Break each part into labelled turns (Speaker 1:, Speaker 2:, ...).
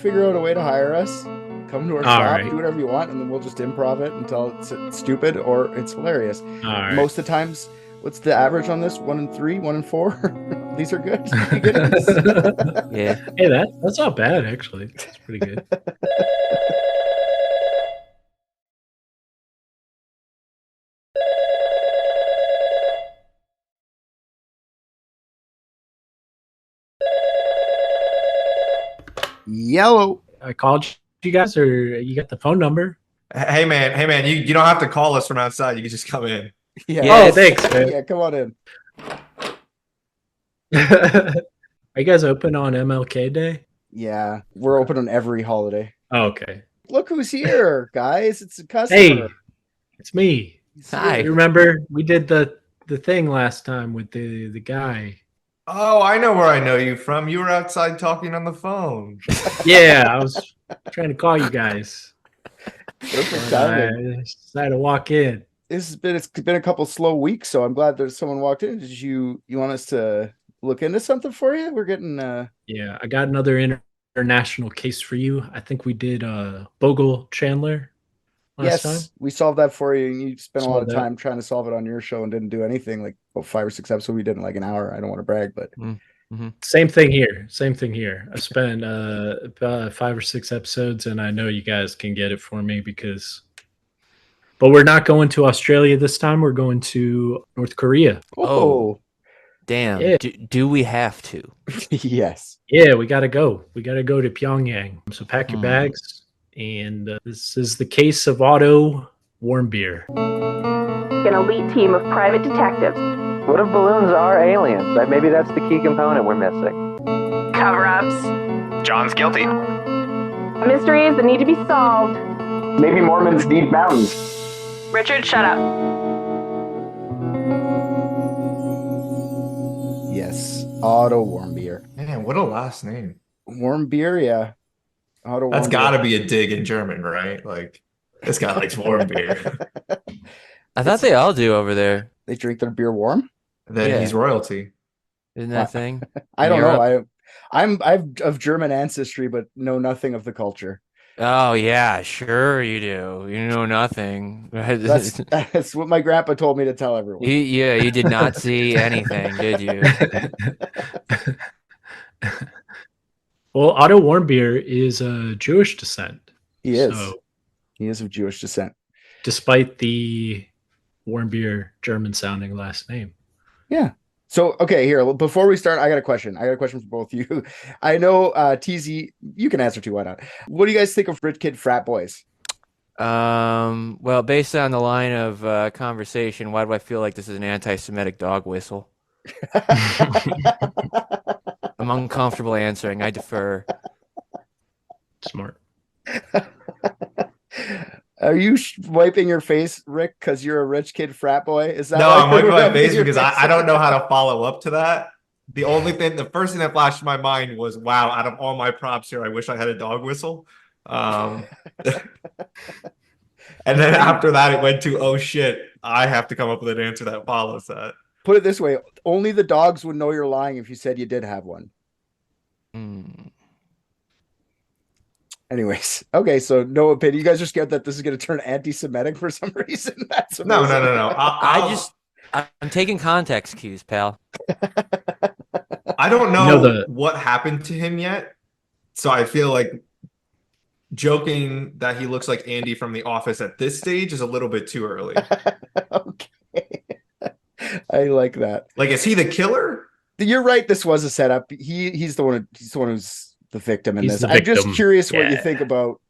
Speaker 1: Figure out a way to hire us. Come to our
Speaker 2: All
Speaker 1: shop,
Speaker 2: right.
Speaker 1: do whatever you want, and then we'll just improv it until it's stupid or it's hilarious.
Speaker 2: All right.
Speaker 1: Most of the times, what's the average on this? 1 in 3, 1 in 4? These are good beginnings.
Speaker 3: Yeah.
Speaker 2: Hey, that's not bad, actually. That's pretty good.
Speaker 1: Yellow.
Speaker 2: I called you guys, or you got the phone number?
Speaker 4: Hey man, you don't have to call us from outside. You can just come in.
Speaker 1: Yeah.
Speaker 2: Oh, thanks, man.
Speaker 1: Yeah, come on in.
Speaker 2: Are you guys open on MLK Day?
Speaker 1: Yeah, we're open on every holiday.
Speaker 2: Oh, okay.
Speaker 1: Look who's here, guys. It's a customer.
Speaker 2: Hey, it's me.
Speaker 3: Hi.
Speaker 2: You remember we did the thing last time with the guy?
Speaker 4: Oh, I know where I know you from. You were outside talking on the phone.
Speaker 2: Yeah, I was trying to call you guys.
Speaker 1: Perfect
Speaker 2: I
Speaker 1: timing.
Speaker 2: decided to walk in.
Speaker 1: It's been a couple slow weeks, so I'm glad that someone walked in. Did you want us to look into something for you? We're getting
Speaker 2: Yeah, I got another international case for you. I think we did Bogle Chandler last time.
Speaker 1: We solved that for you, and you spent a lot of
Speaker 2: Solved that.
Speaker 1: time trying to solve it on your show and didn't do anything. Like 5 or 6 episodes we did in like an hour. I don't want to brag, but
Speaker 2: Same thing here. I spent about 5 or 6 episodes, and I know you guys can get it for me but we're not going to Australia this time. We're going to North Korea.
Speaker 3: Oh. Damn.
Speaker 2: Yeah.
Speaker 3: Do we have to?
Speaker 1: Yes.
Speaker 2: Yeah, we got to go. We got to go to Pyongyang. So pack your bags. And this is the case of Otto Warmbier.
Speaker 5: An elite team of private detectives.
Speaker 6: What if balloons are aliens? Maybe that's the key component we're missing.
Speaker 5: Cover-ups.
Speaker 7: John's guilty.
Speaker 5: Mysteries that need to be solved.
Speaker 6: Maybe Mormons need mountains.
Speaker 5: Richard, shut up.
Speaker 1: Yes. Otto Warmbier.
Speaker 4: Man, what a last name.
Speaker 1: Warmbier, yeah. Otto
Speaker 4: That's
Speaker 1: Warmbier.
Speaker 4: got to be a dig in German, right? Like, this guy likes warm beer.
Speaker 3: I thought they all do over there.
Speaker 1: They drink their beer warm?
Speaker 4: Then
Speaker 3: Yeah.
Speaker 4: he's royalty.
Speaker 3: Isn't that a thing?
Speaker 1: I don't
Speaker 3: Europe?
Speaker 1: know. I'm of German ancestry, but know nothing of the culture.
Speaker 3: Oh yeah, sure you do. You know nothing.
Speaker 1: That's what my grandpa told me to tell everyone.
Speaker 3: You did not see anything, did you?
Speaker 2: Well, Otto Warmbier is Jewish descent.
Speaker 1: He is.
Speaker 2: So,
Speaker 1: He is of Jewish descent.
Speaker 2: despite the Warmbier German-sounding last name.
Speaker 1: Yeah. So, okay, here, before we start, I got a question. I got a question for both of you. I know, TZ, you can answer too, why not? What do you guys think of rich kid frat boys?
Speaker 3: Well, based on the line of conversation, why do I feel like this is an anti-Semitic dog whistle? I'm uncomfortable answering. I defer.
Speaker 2: Smart.
Speaker 1: Are you wiping your face, Rick, because you're a rich kid frat boy? Is that
Speaker 4: No,
Speaker 1: why
Speaker 4: I'm
Speaker 1: you're
Speaker 4: wiping my
Speaker 1: rubbing
Speaker 4: face
Speaker 1: your
Speaker 4: because
Speaker 1: face?
Speaker 4: I don't know how to follow up to that. The first thing that flashed in my mind was, wow, out of all my props here, I wish I had a dog whistle. And then after that, it went to, oh shit, I have to come up with an answer that follows that.
Speaker 1: Put it this way, only the dogs would know you're lying if you said you did have one. Anyways, okay, so no opinion. You guys are scared that this is going to turn anti-Semitic for some reason? That's
Speaker 4: No.
Speaker 1: amazing.
Speaker 3: I'm taking context cues, pal.
Speaker 4: I don't
Speaker 2: know
Speaker 4: know what happened to him yet. So I feel like joking that he looks like Andy from The Office at this stage is a little bit too early.
Speaker 1: Okay. I like that.
Speaker 4: Like, is he the killer?
Speaker 1: You're right, this was a setup. He's the one who's the victim in
Speaker 2: He's
Speaker 1: this.
Speaker 2: the
Speaker 1: I'm just
Speaker 2: victim.
Speaker 1: curious what you
Speaker 2: Yeah.
Speaker 1: think about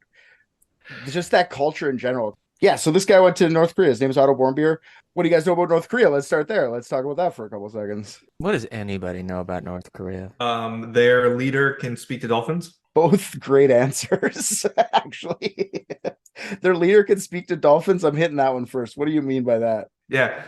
Speaker 1: just that culture in general. Yeah, so this guy went to North Korea. His name is Otto Warmbier. What do you guys know about North Korea? Let's start there. Let's talk about that for a couple of seconds.
Speaker 3: What does anybody know about North Korea?
Speaker 4: Their leader can speak to dolphins.
Speaker 1: Both great answers, actually. Their leader can speak to dolphins. I'm hitting that one first. What do you mean by that?
Speaker 4: Yeah.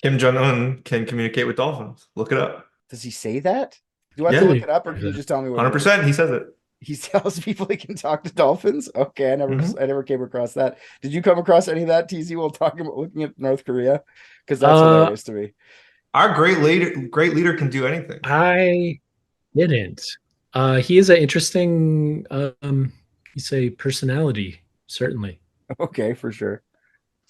Speaker 4: Kim Jong-un can communicate with dolphins. Look it up.
Speaker 1: Does he say that? Do I have to
Speaker 4: Yeah.
Speaker 1: look it up, or can you just tell me what?
Speaker 4: 100%. He says it.
Speaker 1: He tells people he can talk to dolphins. Okay, I
Speaker 4: Mhm.
Speaker 1: never came across that. Did you come across any of that, TZ? While talking about looking at North Korea, because that's hilarious to me.
Speaker 4: Our great leader can do anything.
Speaker 2: I didn't. He is an interesting, you say, personality, certainly.
Speaker 1: Okay, for sure.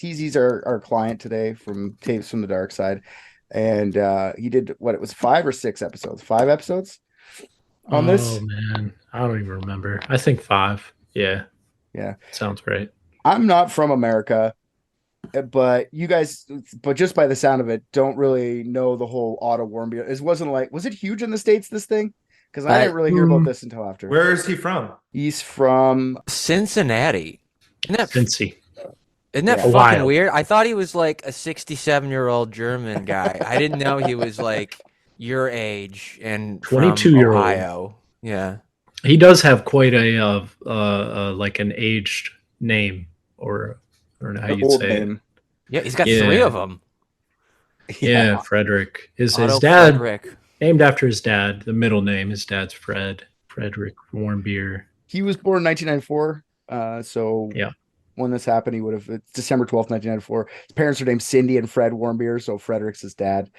Speaker 1: TZ's our client today from Tapes from the Dark Side, and he did what, it was 5 or 6 episodes, 5 episodes on this.
Speaker 2: Oh man, I don't even remember. I think 5. Yeah, sounds right.
Speaker 1: I'm not from America, but you guys, but just by the sound of it, don't really know the whole Otto Warmbier. It wasn't like, was it huge in the States, this thing? Because I didn't really hear about this until after.
Speaker 4: Where is he from?
Speaker 1: He's from
Speaker 3: Cincinnati.
Speaker 2: Cincy.
Speaker 3: Isn't that
Speaker 1: Yeah.
Speaker 3: fucking
Speaker 2: Ohio.
Speaker 3: weird? I thought he was like a 67-year-old German guy. I didn't know he was like your age and from
Speaker 2: 22-year-old.
Speaker 3: Ohio. Yeah.
Speaker 2: He does have quite a like an aged name, or I don't know how
Speaker 1: the
Speaker 2: you'd
Speaker 1: old
Speaker 2: say it.
Speaker 1: name.
Speaker 3: Yeah, he's got
Speaker 2: Yeah.
Speaker 3: 3 of them.
Speaker 2: Yeah, Frederick. His
Speaker 3: Otto
Speaker 2: dad,
Speaker 3: Frederick.
Speaker 2: named after his dad. The middle name, his dad's Frederick Warmbier.
Speaker 1: He was born in 1994. So
Speaker 2: Yeah.
Speaker 1: when this happened, he would have, it's December 12th, 1994. His parents are named Cindy and Fred Warmbier, so Frederick's his dad.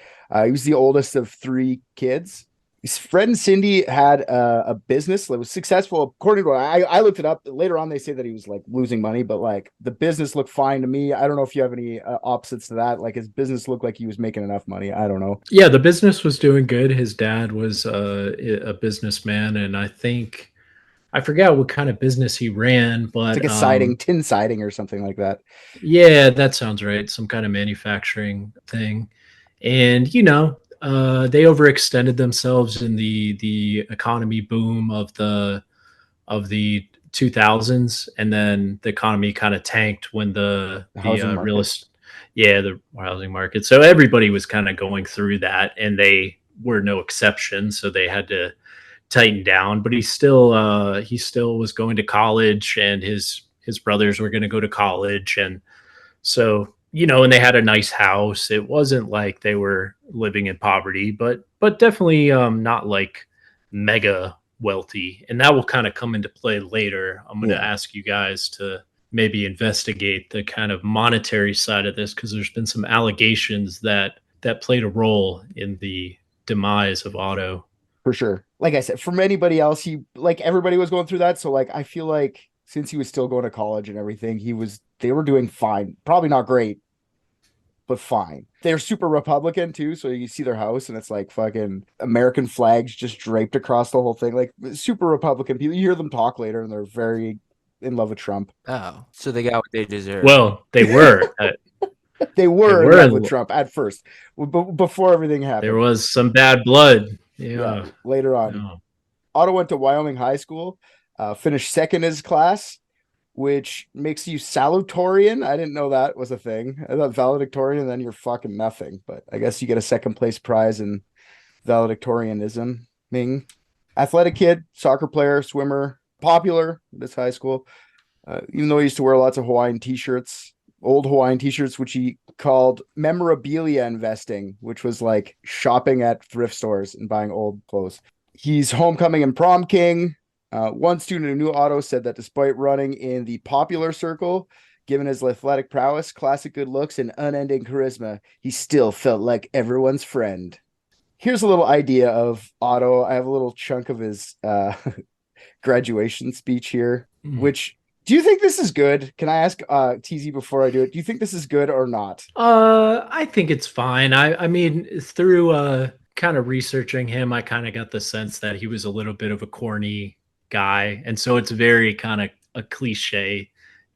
Speaker 1: He was the oldest of 3 kids. Fred and Cindy had a business that was successful. According to what I looked it up later on, they say that he was like losing money, but like the business looked fine to me. I don't know if you have any opposites to that. Like his business looked like he was making enough money. I don't know.
Speaker 2: Yeah, the business was doing good. His dad was a businessman, and I forgot what kind of business he ran, but
Speaker 1: It's like a siding, tin siding or something like that.
Speaker 2: Yeah, that sounds right. Some kind of manufacturing thing. And, they overextended themselves in the economy boom of the 2000s, and then the economy kind of tanked when the
Speaker 1: housing
Speaker 2: real
Speaker 1: market.
Speaker 2: estate, the housing market. So everybody was kind of going through that, and they were no exception. So they had to tighten down. But he still was going to college, and his brothers were going to go to college, and so, and they had a nice house. It wasn't like they were living in poverty, but definitely not like mega wealthy. And that will kind of come into play later. I'm going to ask you guys to maybe investigate the kind of monetary side of this, because there's been some allegations that played a role in the demise of Otto.
Speaker 1: For sure. Like I said, from anybody else, everybody was going through that. So like, I feel like since he was still going to college and everything, they were doing fine. Probably not great, but fine. They're super Republican too. So you see their house and it's like fucking American flags just draped across the whole thing. Like super Republican people. You hear them talk later and they're very in love with Trump.
Speaker 3: Oh, so they got what they deserve.
Speaker 2: Well, they were.
Speaker 1: They were in love with Trump at first, before everything happened.
Speaker 2: There was some bad blood. Yeah.
Speaker 1: Later on.
Speaker 2: Yeah.
Speaker 1: Otto went to Wyoming High School, finished second in his class, which makes you salutatorian. I didn't know that was a thing. I thought valedictorian, then you're fucking nothing. But I guess you get a second place prize in valedictorianism. Ming. Athletic kid, soccer player, swimmer, popular at this high school. Even though he used to wear lots of Hawaiian t-shirts, old Hawaiian t-shirts, which he called memorabilia investing, which was like shopping at thrift stores and buying old clothes. He's homecoming and prom king. One student who knew Otto said that despite running in the popular circle, given his athletic prowess, classic good looks, and unending charisma, he still felt like everyone's friend. Here's a little idea of Otto. I have a little chunk of his graduation speech here, which... Do you think this is good? Can I ask TZ before I do it? Do you think this is good or not?
Speaker 2: I think it's fine. I mean, through kind of researching him, I kind of got the sense that he was a little bit of a corny guy. And so it's very kind of a cliche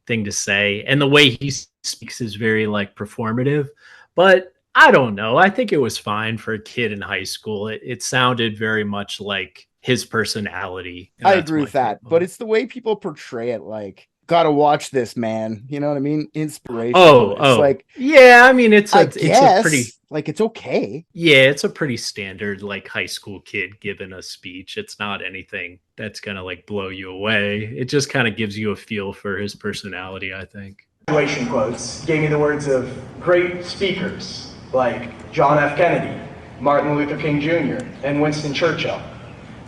Speaker 2: thing to say. And the way he speaks is very like performative. But I don't know. I think it was fine for a kid in high school. It sounded very much like his personality.
Speaker 1: I agree with that, but it's the way people portray it. Like, gotta watch this, man. You know what I mean? Inspiration. It's like,
Speaker 2: yeah. I mean, it's a pretty,
Speaker 1: like, it's okay.
Speaker 2: Yeah, it's a pretty standard like high school kid giving a speech. It's not anything that's gonna like blow you away. It just kind of gives you a feel for his personality, I think.
Speaker 7: Graduation quotes gave me the words of great speakers like John F. Kennedy, Martin Luther King Jr., and Winston Churchill.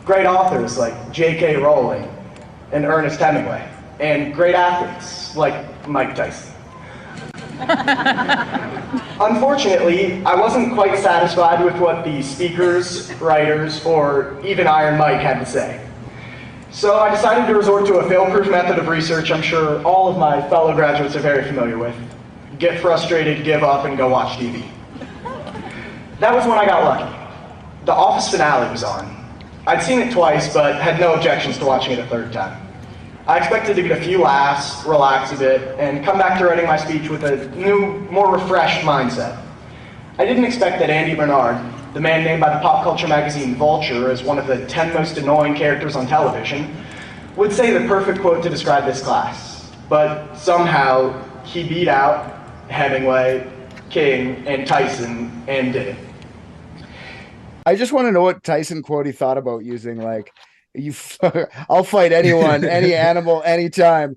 Speaker 7: Great authors like J.K. Rowling and Ernest Hemingway, and great athletes like Mike Tyson. Unfortunately, I wasn't quite satisfied with what the speakers, writers, or even Iron Mike had to say. So I decided to resort to a fail-proof method of research I'm sure all of my fellow graduates are very familiar with. Get frustrated, give up, and go watch TV. That was when I got lucky. The Office finale was on. I'd seen it twice, but had no objections to watching it a third time. I expected to get a few laughs, relax a bit, and come back to writing my speech with a new, more refreshed mindset. I didn't expect that Andy Bernard, the man named by the pop culture magazine Vulture as one of the 10 most annoying characters on television, would say the perfect quote to describe this class. But somehow, he beat out Hemingway, King, and Tyson, and did it.
Speaker 1: I just want to know what Tyson quote he thought about using. Like, I'll fight anyone, any animal, anytime.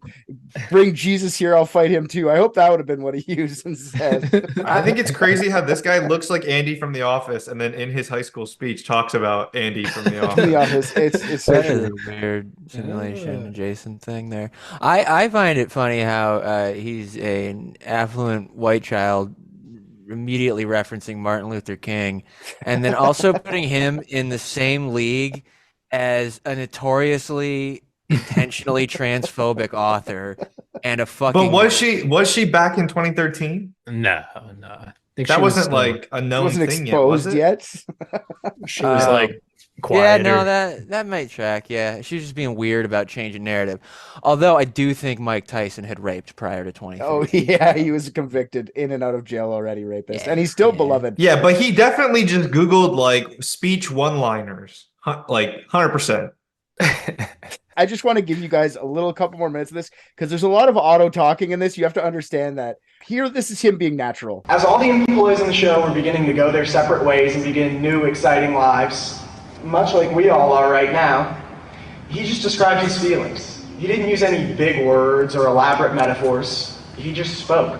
Speaker 1: Bring Jesus here, I'll fight him too. I hope that would have been what he used instead.
Speaker 4: I think it's crazy how this guy looks like Andy from The Office, and then in his high school speech talks about Andy from The Office.
Speaker 1: The Office. It's so
Speaker 3: That is
Speaker 1: true.
Speaker 3: a weird simulation adjacent thing there. I find it funny how he's an affluent white child immediately referencing Martin Luther King, and then also putting him in the same league as a notoriously intentionally transphobic author and a fucking.
Speaker 4: But was she back in 2013?
Speaker 2: No. I think
Speaker 4: That
Speaker 2: she was
Speaker 4: wasn't
Speaker 2: still-
Speaker 4: like a known
Speaker 1: Wasn't
Speaker 4: thing yet, was
Speaker 1: exposed
Speaker 4: it?
Speaker 1: yet.
Speaker 2: She was
Speaker 3: Oh.
Speaker 2: like
Speaker 3: Yeah,
Speaker 2: quieter.
Speaker 3: no, that might track. Yeah, she was just being weird about changing narrative. Although I do think Mike Tyson had raped prior to 2013.
Speaker 1: Oh yeah, he was convicted in and out of jail already, rapist,
Speaker 3: Yeah,
Speaker 1: and he's still
Speaker 3: yeah.
Speaker 1: beloved.
Speaker 4: Yeah, but he definitely just Googled like speech one-liners, like 100%.
Speaker 1: I just want to give you guys a couple more minutes of this because there's a lot of Otto talking in this. You have to understand that here, this is him being natural.
Speaker 7: As all the employees in the show were beginning to go their separate ways and begin new, exciting lives, much like we all are right now, he just described his feelings. He didn't use any big words or elaborate metaphors. He just spoke.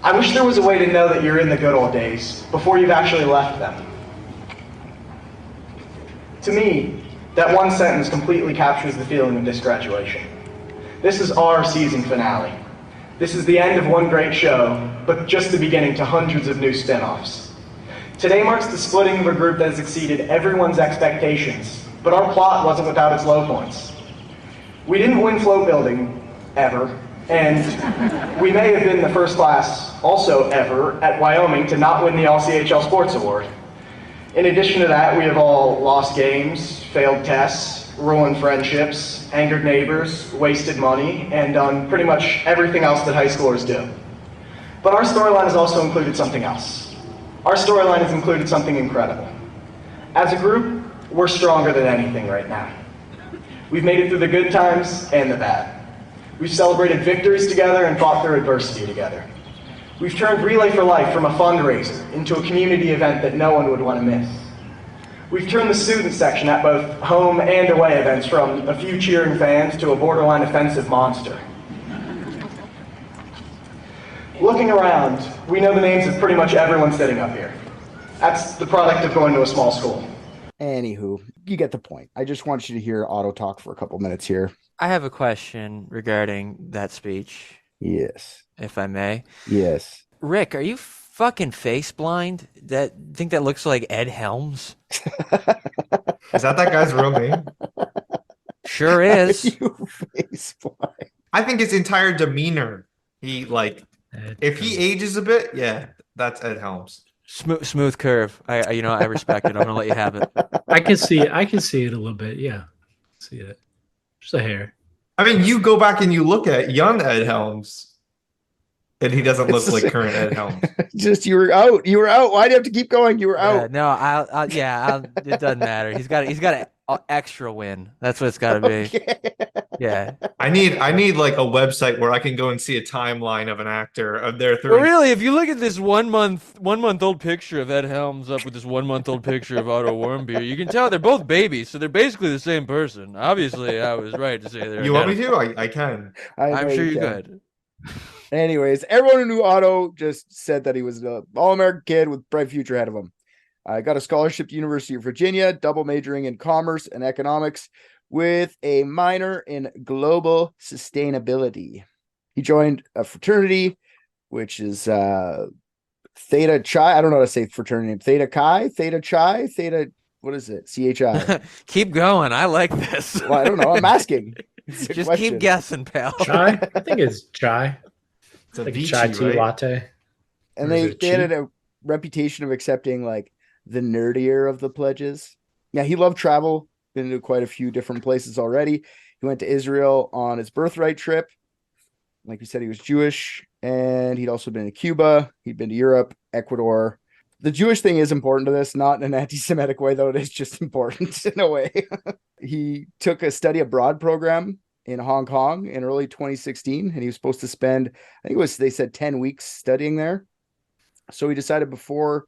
Speaker 7: I wish there was a way to know that you're in the good old days before you've actually left them. To me, that one sentence completely captures the feeling of this graduation. This is our season finale. This is the end of one great show, but just the beginning to hundreds of new spin-offs. Today marks the splitting of a group that has exceeded everyone's expectations, but our plot wasn't without its low points. We didn't win float building, ever, and we may have been the first class, also ever, at Wyoming to not win the All-CHL Sports Award. In addition to that, we have all lost games, failed tests, ruined friendships, angered neighbors, wasted money, and done pretty much everything else that high schoolers do. But our storyline has also included something else. Our storyline has included something incredible. As a group, we're stronger than anything right now. We've made it through the good times and the bad. We've celebrated victories together and fought through adversity together. We've turned Relay for Life from a fundraiser into a community event that no one would want to miss. We've turned the student section at both home and away events from a few cheering fans to a borderline offensive monster. Looking around, we know the names of pretty much everyone sitting up here. That's the product of going to a small school.
Speaker 1: Anywho, you get the point. I just want you to hear Otto talk for a couple minutes here.
Speaker 3: I have a question regarding that speech,
Speaker 1: Yes.
Speaker 3: if I may.
Speaker 1: Yes.
Speaker 3: Rick, are you fucking face blind? Think that looks like Ed Helms?
Speaker 4: Is that guy's real name?
Speaker 3: Sure is.
Speaker 1: You face blind.
Speaker 4: I think his entire demeanor, if he ages a bit, yeah, that's Ed Helms.
Speaker 3: Smooth curve. I respect it. I'm gonna let you have it.
Speaker 2: I can see it a little bit. Yeah, see it. Just a hair.
Speaker 4: I mean, you go back and you look at young Ed Helms, and he doesn't look
Speaker 1: It's
Speaker 4: like
Speaker 1: just-
Speaker 4: current Ed Helms.
Speaker 1: Just you were out. You were out. Why do you have to keep going? You were
Speaker 3: Yeah,
Speaker 1: out.
Speaker 3: no, it doesn't matter. He's got an extra win. That's what it's got to be.
Speaker 1: Okay.
Speaker 3: Yeah.
Speaker 4: I need like a website where I can go and see a timeline of an actor of their
Speaker 3: Well,
Speaker 4: three.
Speaker 3: really, if you look at this one month old picture of Ed Helms up with this 1 month old picture of Otto Warmbier, you can tell they're both babies, so they're basically the same person. Obviously, I was right to say they're.
Speaker 4: You want me
Speaker 3: identical.
Speaker 4: to? I can.
Speaker 1: I
Speaker 3: I'm
Speaker 1: know
Speaker 3: sure
Speaker 1: you
Speaker 3: you
Speaker 1: can.
Speaker 3: could.
Speaker 1: Anyways, everyone who knew Otto just said that he was an all-American kid with bright future ahead of him. I got a scholarship to University of Virginia, double majoring in commerce and economics with a minor in global sustainability. He joined a fraternity, which is Theta Chi. I don't know how to say fraternity name. Theta Chi, Theta Chi, Theta What is it? CHI.
Speaker 3: Keep going. I like this.
Speaker 1: Well, I don't know. I'm asking. It's a
Speaker 3: Just
Speaker 1: question.
Speaker 3: keep guessing, pal.
Speaker 2: Chai? I think it's chai.
Speaker 4: It's a
Speaker 2: Like
Speaker 4: Vici,
Speaker 2: chai tea
Speaker 4: right?
Speaker 2: latte.
Speaker 1: And
Speaker 2: Or is
Speaker 1: they
Speaker 2: it
Speaker 1: had
Speaker 2: cheap?
Speaker 1: a reputation of accepting like the nerdier of the pledges. Yeah, he loved travel. Been to quite a few different places already. He went to Israel on his birthright trip. Like we said, he was Jewish, and he'd also been to Cuba. He'd been to Europe, Ecuador. The Jewish thing is important to this, not in an anti-Semitic way, though it is just important in a way. He took a study abroad program in Hong Kong in early 2016, and he was supposed to spend, I think it was, they said 10 weeks studying there. So he decided before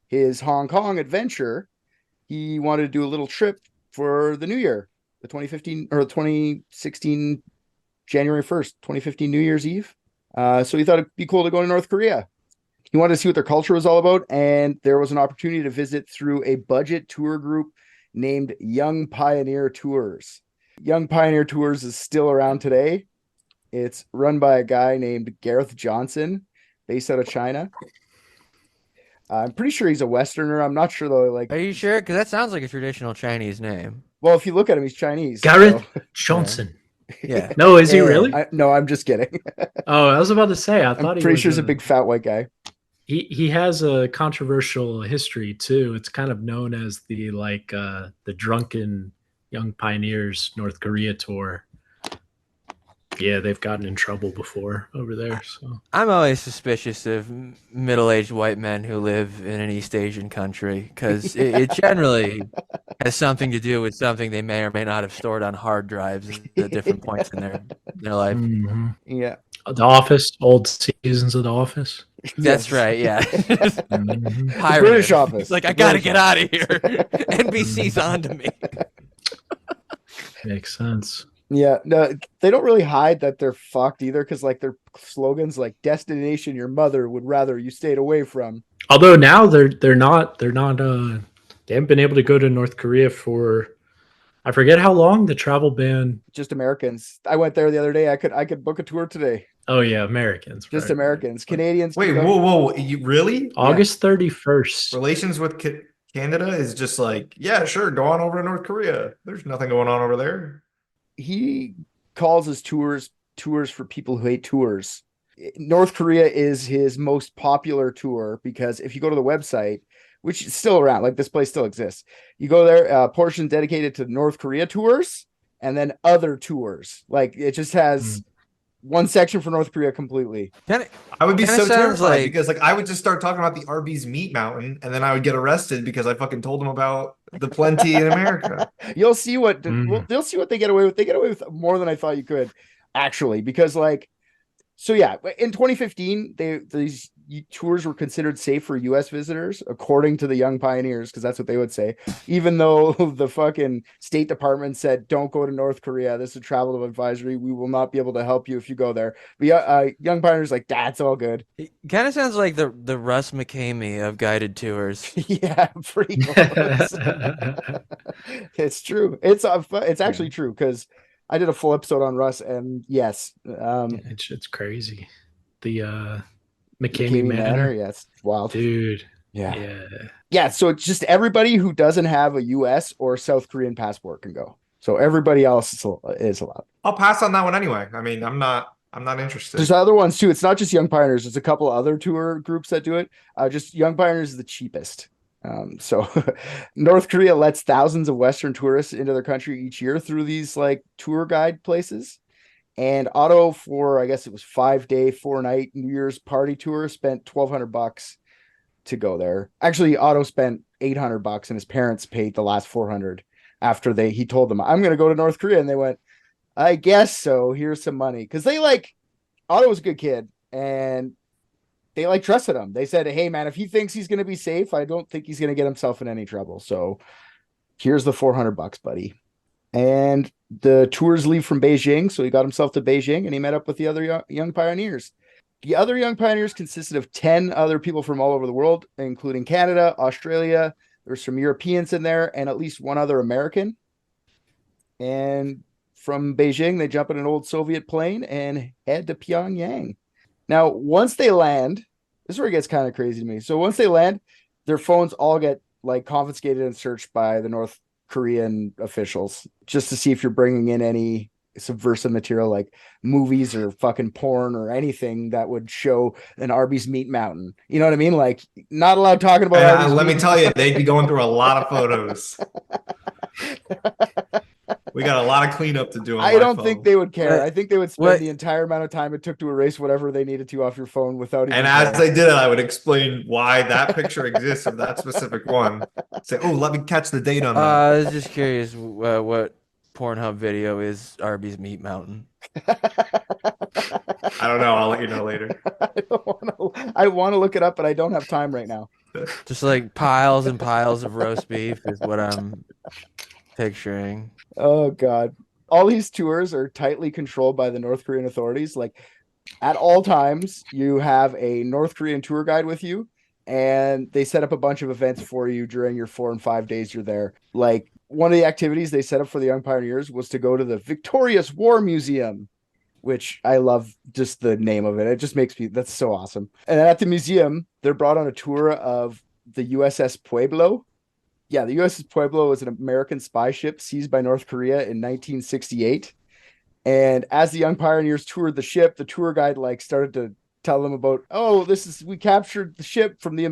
Speaker 1: his Hong Kong adventure, he wanted to do a little trip for the new year, the 2015 or 2016 January 1st, 2015 New Year's Eve. So he thought it'd be cool to go to North Korea. He wanted to see what their culture was all about, and there was an opportunity to visit through a budget tour group named Young Pioneer Tours. Young Pioneer Tours is still around today. It's run by a guy named Gareth Johnson, based out of China. I'm pretty sure he's a Westerner. I'm not sure though. Like,
Speaker 3: Are you sure? Because that sounds like a traditional Chinese name.
Speaker 1: well, if you look at him, he's Chinese.
Speaker 2: Gareth
Speaker 1: so-
Speaker 2: Johnson.
Speaker 3: Yeah.
Speaker 2: No, is he
Speaker 1: Yeah,
Speaker 2: really?
Speaker 1: no, I'm just kidding.
Speaker 2: Oh, I was about to say. I
Speaker 1: I'm
Speaker 2: thought he
Speaker 1: pretty
Speaker 2: was
Speaker 1: sure he's a big fat white guy.
Speaker 2: He has a controversial history too. It's kind of known as the drunken young pioneers North Korea tour. Yeah, they've gotten in trouble before over there. So
Speaker 3: I'm always suspicious of middle-aged white men who live in an East Asian country because it generally has something to do with something they may or may not have stored on hard drives at different points in their life.
Speaker 2: Mhm.
Speaker 1: Yeah.
Speaker 2: The Office, old seasons of The Office.
Speaker 3: That's right, yeah.
Speaker 2: Mhm.
Speaker 3: Pirated.
Speaker 1: British Office.
Speaker 3: It's like, I
Speaker 1: The
Speaker 3: gotta
Speaker 1: British
Speaker 3: get out of here. NBC's on to me.
Speaker 2: Makes sense.
Speaker 1: Yeah, no, they don't really hide that they're fucked either, because like their slogans like "Destination Your Mother Would Rather You Stayed Away From."
Speaker 2: Although now they're not they haven't been able to go to North Korea for I forget how long the travel ban.
Speaker 1: Just Americans. I went there the other day. I could book a tour today.
Speaker 2: Oh yeah, Americans.
Speaker 1: Just
Speaker 2: right.
Speaker 1: Americans, Canadians.
Speaker 4: Wait,
Speaker 1: can go-
Speaker 4: whoa! You really?
Speaker 2: August 31st.
Speaker 4: Relations with Canada is just like, yeah, sure, go on over to North Korea. There's nothing going on over there.
Speaker 1: He calls his tours for people who hate tours. North Korea is his most popular tour because if you go to the website, which is still around, like this place still exists, you go there, portion dedicated to North Korea tours and then other tours. Like it just has one section for North Korea completely.
Speaker 4: I would be
Speaker 3: Kinda
Speaker 4: so
Speaker 3: sounds
Speaker 4: terrified
Speaker 3: like-
Speaker 4: because like I would just start talking about the Arby's meat mountain and then I would get arrested because I fucking told them about the plenty in America.
Speaker 1: You'll see what
Speaker 2: Mhm.
Speaker 1: they'll see what they get away with. They get away with more than I thought you could, actually, because like, so yeah, in 2015, these tours were considered safe for U.S. visitors, according to the Young Pioneers, because that's what they would say. Even though the fucking State Department said, "Don't go to North Korea. This is a travel advisory. We will not be able to help you if you go there." But Young Pioneers like, "That's all good."
Speaker 3: It kind of sounds like the Russ McCamey of guided tours.
Speaker 1: Yeah, pretty close. It's true. It's actually true because I did a full episode on Russ, and yes,
Speaker 2: It's crazy. The
Speaker 1: McCamey
Speaker 2: McCamey Manor.
Speaker 1: yeah, it's wild.
Speaker 2: Dude.
Speaker 1: Yeah.
Speaker 2: Yeah.
Speaker 1: So it's just everybody who doesn't have a U.S. or South Korean passport can go. So everybody else is allowed.
Speaker 4: I'll pass on that one anyway. I mean, I'm not interested.
Speaker 1: There's other ones too. It's not just Young Pioneers. There's a couple other tour groups that do it. Just Young Pioneers is the cheapest. So North Korea lets thousands of Western tourists into their country each year through these like tour guide places. And Otto, for I guess it was 5-day, 4-night New Year's party tour, spent $1,200 to go there. Actually, Otto spent $800 and his parents paid the last $400 after he told them, "I'm going to go to North Korea." And they went, "I guess so. Here's some money." Because Otto was a good kid and they trusted him. They said, "Hey man, if he thinks he's going to be safe, I don't think he's going to get himself in any trouble. So here's the $400, buddy." And the tours leave from Beijing. So he got himself to Beijing and he met up with the other young pioneers. The other Young Pioneers consisted of 10 other people from all over the world, including Canada, Australia. There's some Europeans in there and at least one other American. And from Beijing, they jump in an old Soviet plane and head to Pyongyang. Now, once they land, this is where it gets kind of crazy to me. So once they land, their phones all get like confiscated and searched by the North Korean officials just to see if you're bringing in any subversive material like movies or fucking porn or anything that would show an Arby's meat mountain. You know what I mean? Like, not allowed talking about Arby's
Speaker 4: let
Speaker 1: meat
Speaker 4: me tell you, they'd be going through a lot of photos. We got a lot of cleanup to do.
Speaker 1: I don't think they would care. I think they would spend
Speaker 3: What?
Speaker 1: the entire amount of time it took to erase whatever they needed to off your phone without even
Speaker 4: And as they did it, I would explain why that picture exists of that specific one. Say, oh, let me catch the date on that.
Speaker 3: I was just curious what Pornhub video is Arby's Meat Mountain.
Speaker 4: I don't know. I'll let you know later.
Speaker 1: I want to look it up, but I don't have time right now.
Speaker 3: Just like piles and piles of roast beef is what I'm picturing.
Speaker 1: Oh God. All these tours are tightly controlled by the North Korean authorities. Like, at all times, you have a North Korean tour guide with you, and they set up a bunch of events for you during your 4 and 5 days you're there. Like, one of the activities they set up for the young pioneers was to go to the Victorious War Museum, which I love just the name of it. It just makes me, that's so awesome. And at the museum, they're brought on a tour of the USS Pueblo. Yeah, the USS Pueblo was an American spy ship seized by North Korea in 1968. And as the young pioneers toured the ship, the tour guide like started to tell them about, oh, we captured the ship from the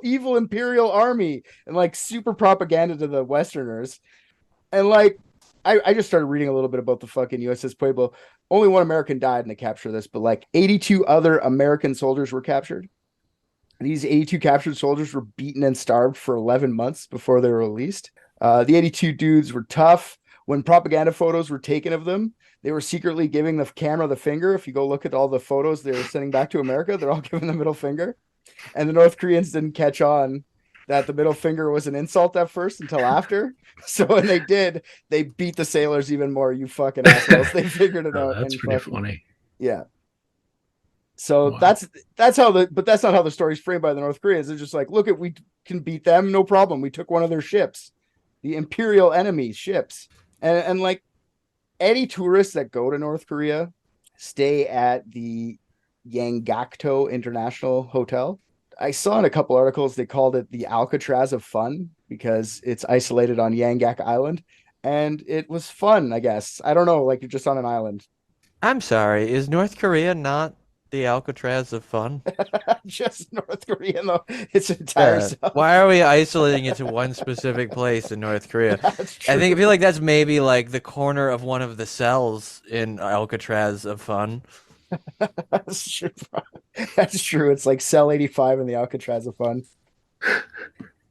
Speaker 1: evil Imperial Army, and like super propaganda to the Westerners. And like, I just started reading a little bit about the fucking USS Pueblo. Only one American died in the capture of this, but like 82 other American soldiers were captured. And these 82 captured soldiers were beaten and starved for 11 months before they were released. The 82 dudes were tough. When propaganda photos were taken of them, they were secretly giving the camera the finger. If you go look at all the photos they were sending back to America, they're all giving the middle finger. And the North Koreans didn't catch on that the middle finger was an insult at first until after. So when they did, they beat the sailors even more. You fucking assholes. They figured it out.
Speaker 2: That's pretty funny.
Speaker 1: Yeah. So
Speaker 2: Wow.
Speaker 1: that's how but that's not how the story's framed by the North Koreans. They're just like, look, we can beat them, no problem. We took one of their ships, the Imperial enemy ships. And like, any tourists that go to North Korea stay at the Yanggakdo International Hotel. I saw in a couple articles they called it the Alcatraz of fun because it's isolated on Yanggak Island, and it was fun, I guess. I don't know, like, you're just on an island.
Speaker 3: I'm sorry, is North Korea not the Alcatraz of fun?
Speaker 1: Just North Korea, though. Its entire self.
Speaker 3: Why are we isolating it to one specific place in North Korea? I feel like that's maybe like the corner of one of the cells in Alcatraz of fun.
Speaker 1: That's true. That's true. It's like cell 85 in the Alcatraz of fun.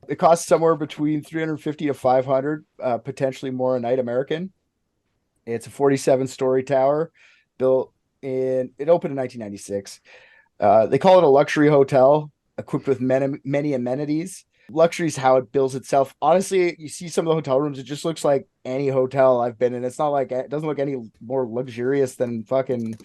Speaker 1: It costs somewhere between 350 to 500, potentially more a night American. It's a 47-story tower built it opened in 1996. They call it a luxury hotel equipped with many amenities. Luxury is how it bills itself. Honestly, you see some of the hotel rooms, it just looks like any hotel I've been in. It's not like, it doesn't look any more luxurious than fucking,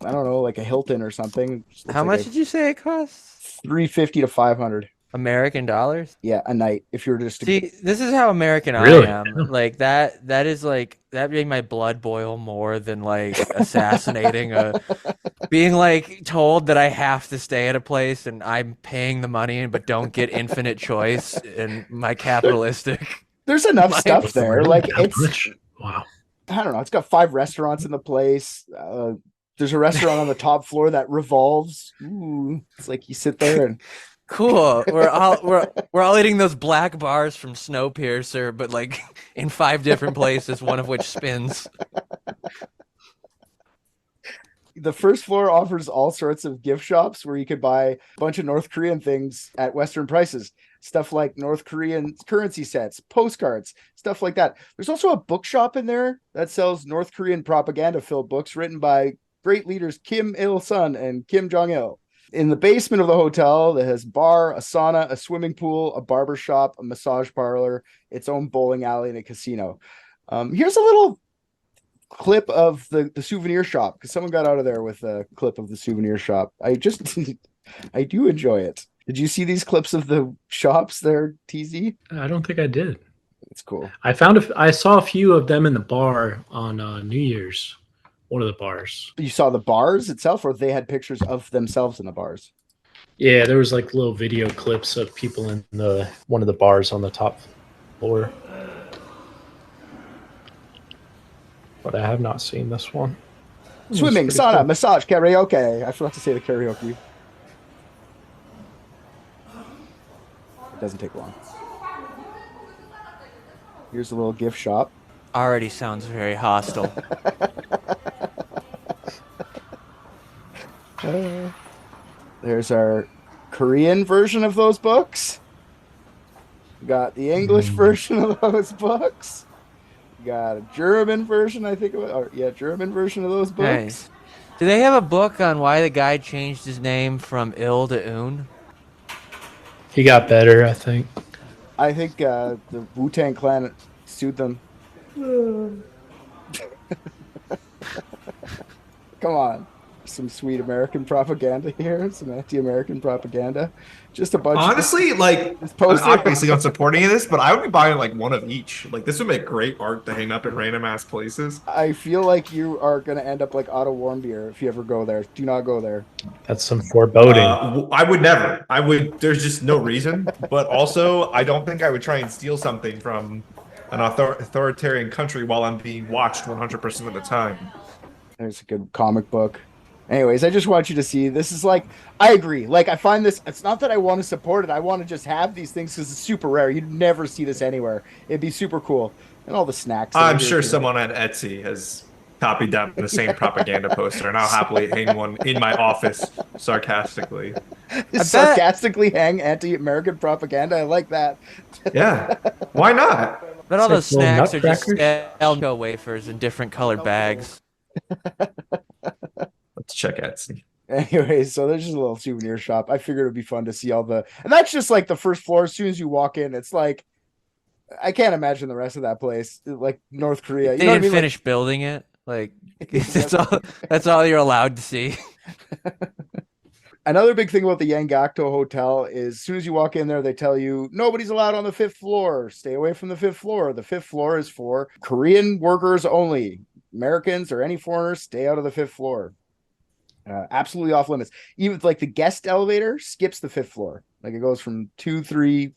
Speaker 1: I don't know, like a Hilton or something.
Speaker 3: How much did you say it costs?
Speaker 1: 350 to 500
Speaker 3: American dollars?
Speaker 1: Yeah, a night. If you're just
Speaker 3: See, this is how American
Speaker 2: Really?
Speaker 3: I am. Like that is like, that made my blood boil more than like assassinating being like told that I have to stay at a place and I'm paying the money but don't get infinite choice in my capitalistic.
Speaker 1: There's enough stuff there. Like, it's,
Speaker 2: wow.
Speaker 1: I don't know. It's got 5 restaurants in the place. There's a restaurant on the top floor that revolves. Ooh, it's like you sit there and
Speaker 3: Cool. We're all eating those black bars from Snowpiercer, but like in 5 different places, one of which spins.
Speaker 1: the first floor offers all sorts of gift shops where you could buy a bunch of North Korean things at Western prices. Stuff like North Korean currency sets, postcards, stuff like that. There's also a bookshop in there that sells North Korean propaganda-filled books written by great leaders Kim Il-sung and Kim Jong-il. In the basement of the hotel, that has bar, a sauna, a swimming pool, a barber shop, a massage parlor, its own bowling alley, and a casino. Here's a little clip of the souvenir shop, because someone got out of there with a clip of the souvenir shop. I do enjoy it. Did you see these clips of the shops there, TZ?
Speaker 2: I don't think I did.
Speaker 1: It's cool.
Speaker 2: I saw a few of them in the bar on New Year's. One of the bars.
Speaker 1: You saw the bars itself, or they had pictures of themselves in the bars?
Speaker 2: Yeah, there was like little video clips of people in one of the bars on the top floor. But I have not seen this one.
Speaker 1: Swimming,
Speaker 2: It's
Speaker 1: sauna,
Speaker 2: pretty cool.
Speaker 1: massage, karaoke. I forgot to say the karaoke. It doesn't take long. Here's a little gift shop.
Speaker 3: Already sounds very hostile.
Speaker 1: There's our Korean version of those books. We got the English version of those books. We got a German version, I think. German version of those books.
Speaker 3: Nice. Do they have a book on why the guy changed his name from Il to Un?
Speaker 2: He got better, I think.
Speaker 1: I think the Wu-Tang Clan sued them. Come on. Some sweet American propaganda here. Some anti-American propaganda. Just a bunch
Speaker 4: Honestly, like,
Speaker 1: this poster.
Speaker 4: obviously I'm supporting this, but I would be buying like one of each. Like, this would make great art to hang up in random ass places.
Speaker 1: I feel like you are going to end up like Otto Warmbier if you ever go there. Do not go there.
Speaker 2: That's some foreboding.
Speaker 4: I would never. I would. There's just no reason. But also, I don't think I would try and steal something from an authoritarian country while I'm being watched 100% of the time.
Speaker 1: There's a good comic book. Anyways, I just want you to see, this is like, I agree. Like, I find this, it's not that I want to support it. I want to just have these things because it's super rare. You'd never see this anywhere. It'd be super cool. And all the snacks.
Speaker 4: I'm sure someone at Etsy has copied down the same propaganda poster, and I'll happily hang one in my office sarcastically.
Speaker 1: Sarcastically hang anti-American propaganda. I like that.
Speaker 4: Yeah. Why not?
Speaker 3: But all
Speaker 2: It's
Speaker 3: those
Speaker 2: like little
Speaker 3: snacks are just
Speaker 2: nutcrackers.
Speaker 3: Elko wafers in different colored bags.
Speaker 4: Let's check Etsy.
Speaker 1: Anyways, so there's just a little souvenir shop. I figured it'd be fun to see all the, and that's just like the first floor. As soon as you walk in, it's like, I can't imagine the rest of that place, like North Korea.
Speaker 3: They didn't finish building it. Like that's all you're allowed to see.
Speaker 1: Another big thing about the Yangakto Hotel is as soon as you walk in there, they tell you nobody's allowed on the 5th floor. Stay away from the 5th floor. The 5th floor is for Korean workers only. Americans or any foreigners, stay out of the 5th floor. Absolutely off limits. Even like the guest elevator skips the 5th floor. Like it goes from 2, 3,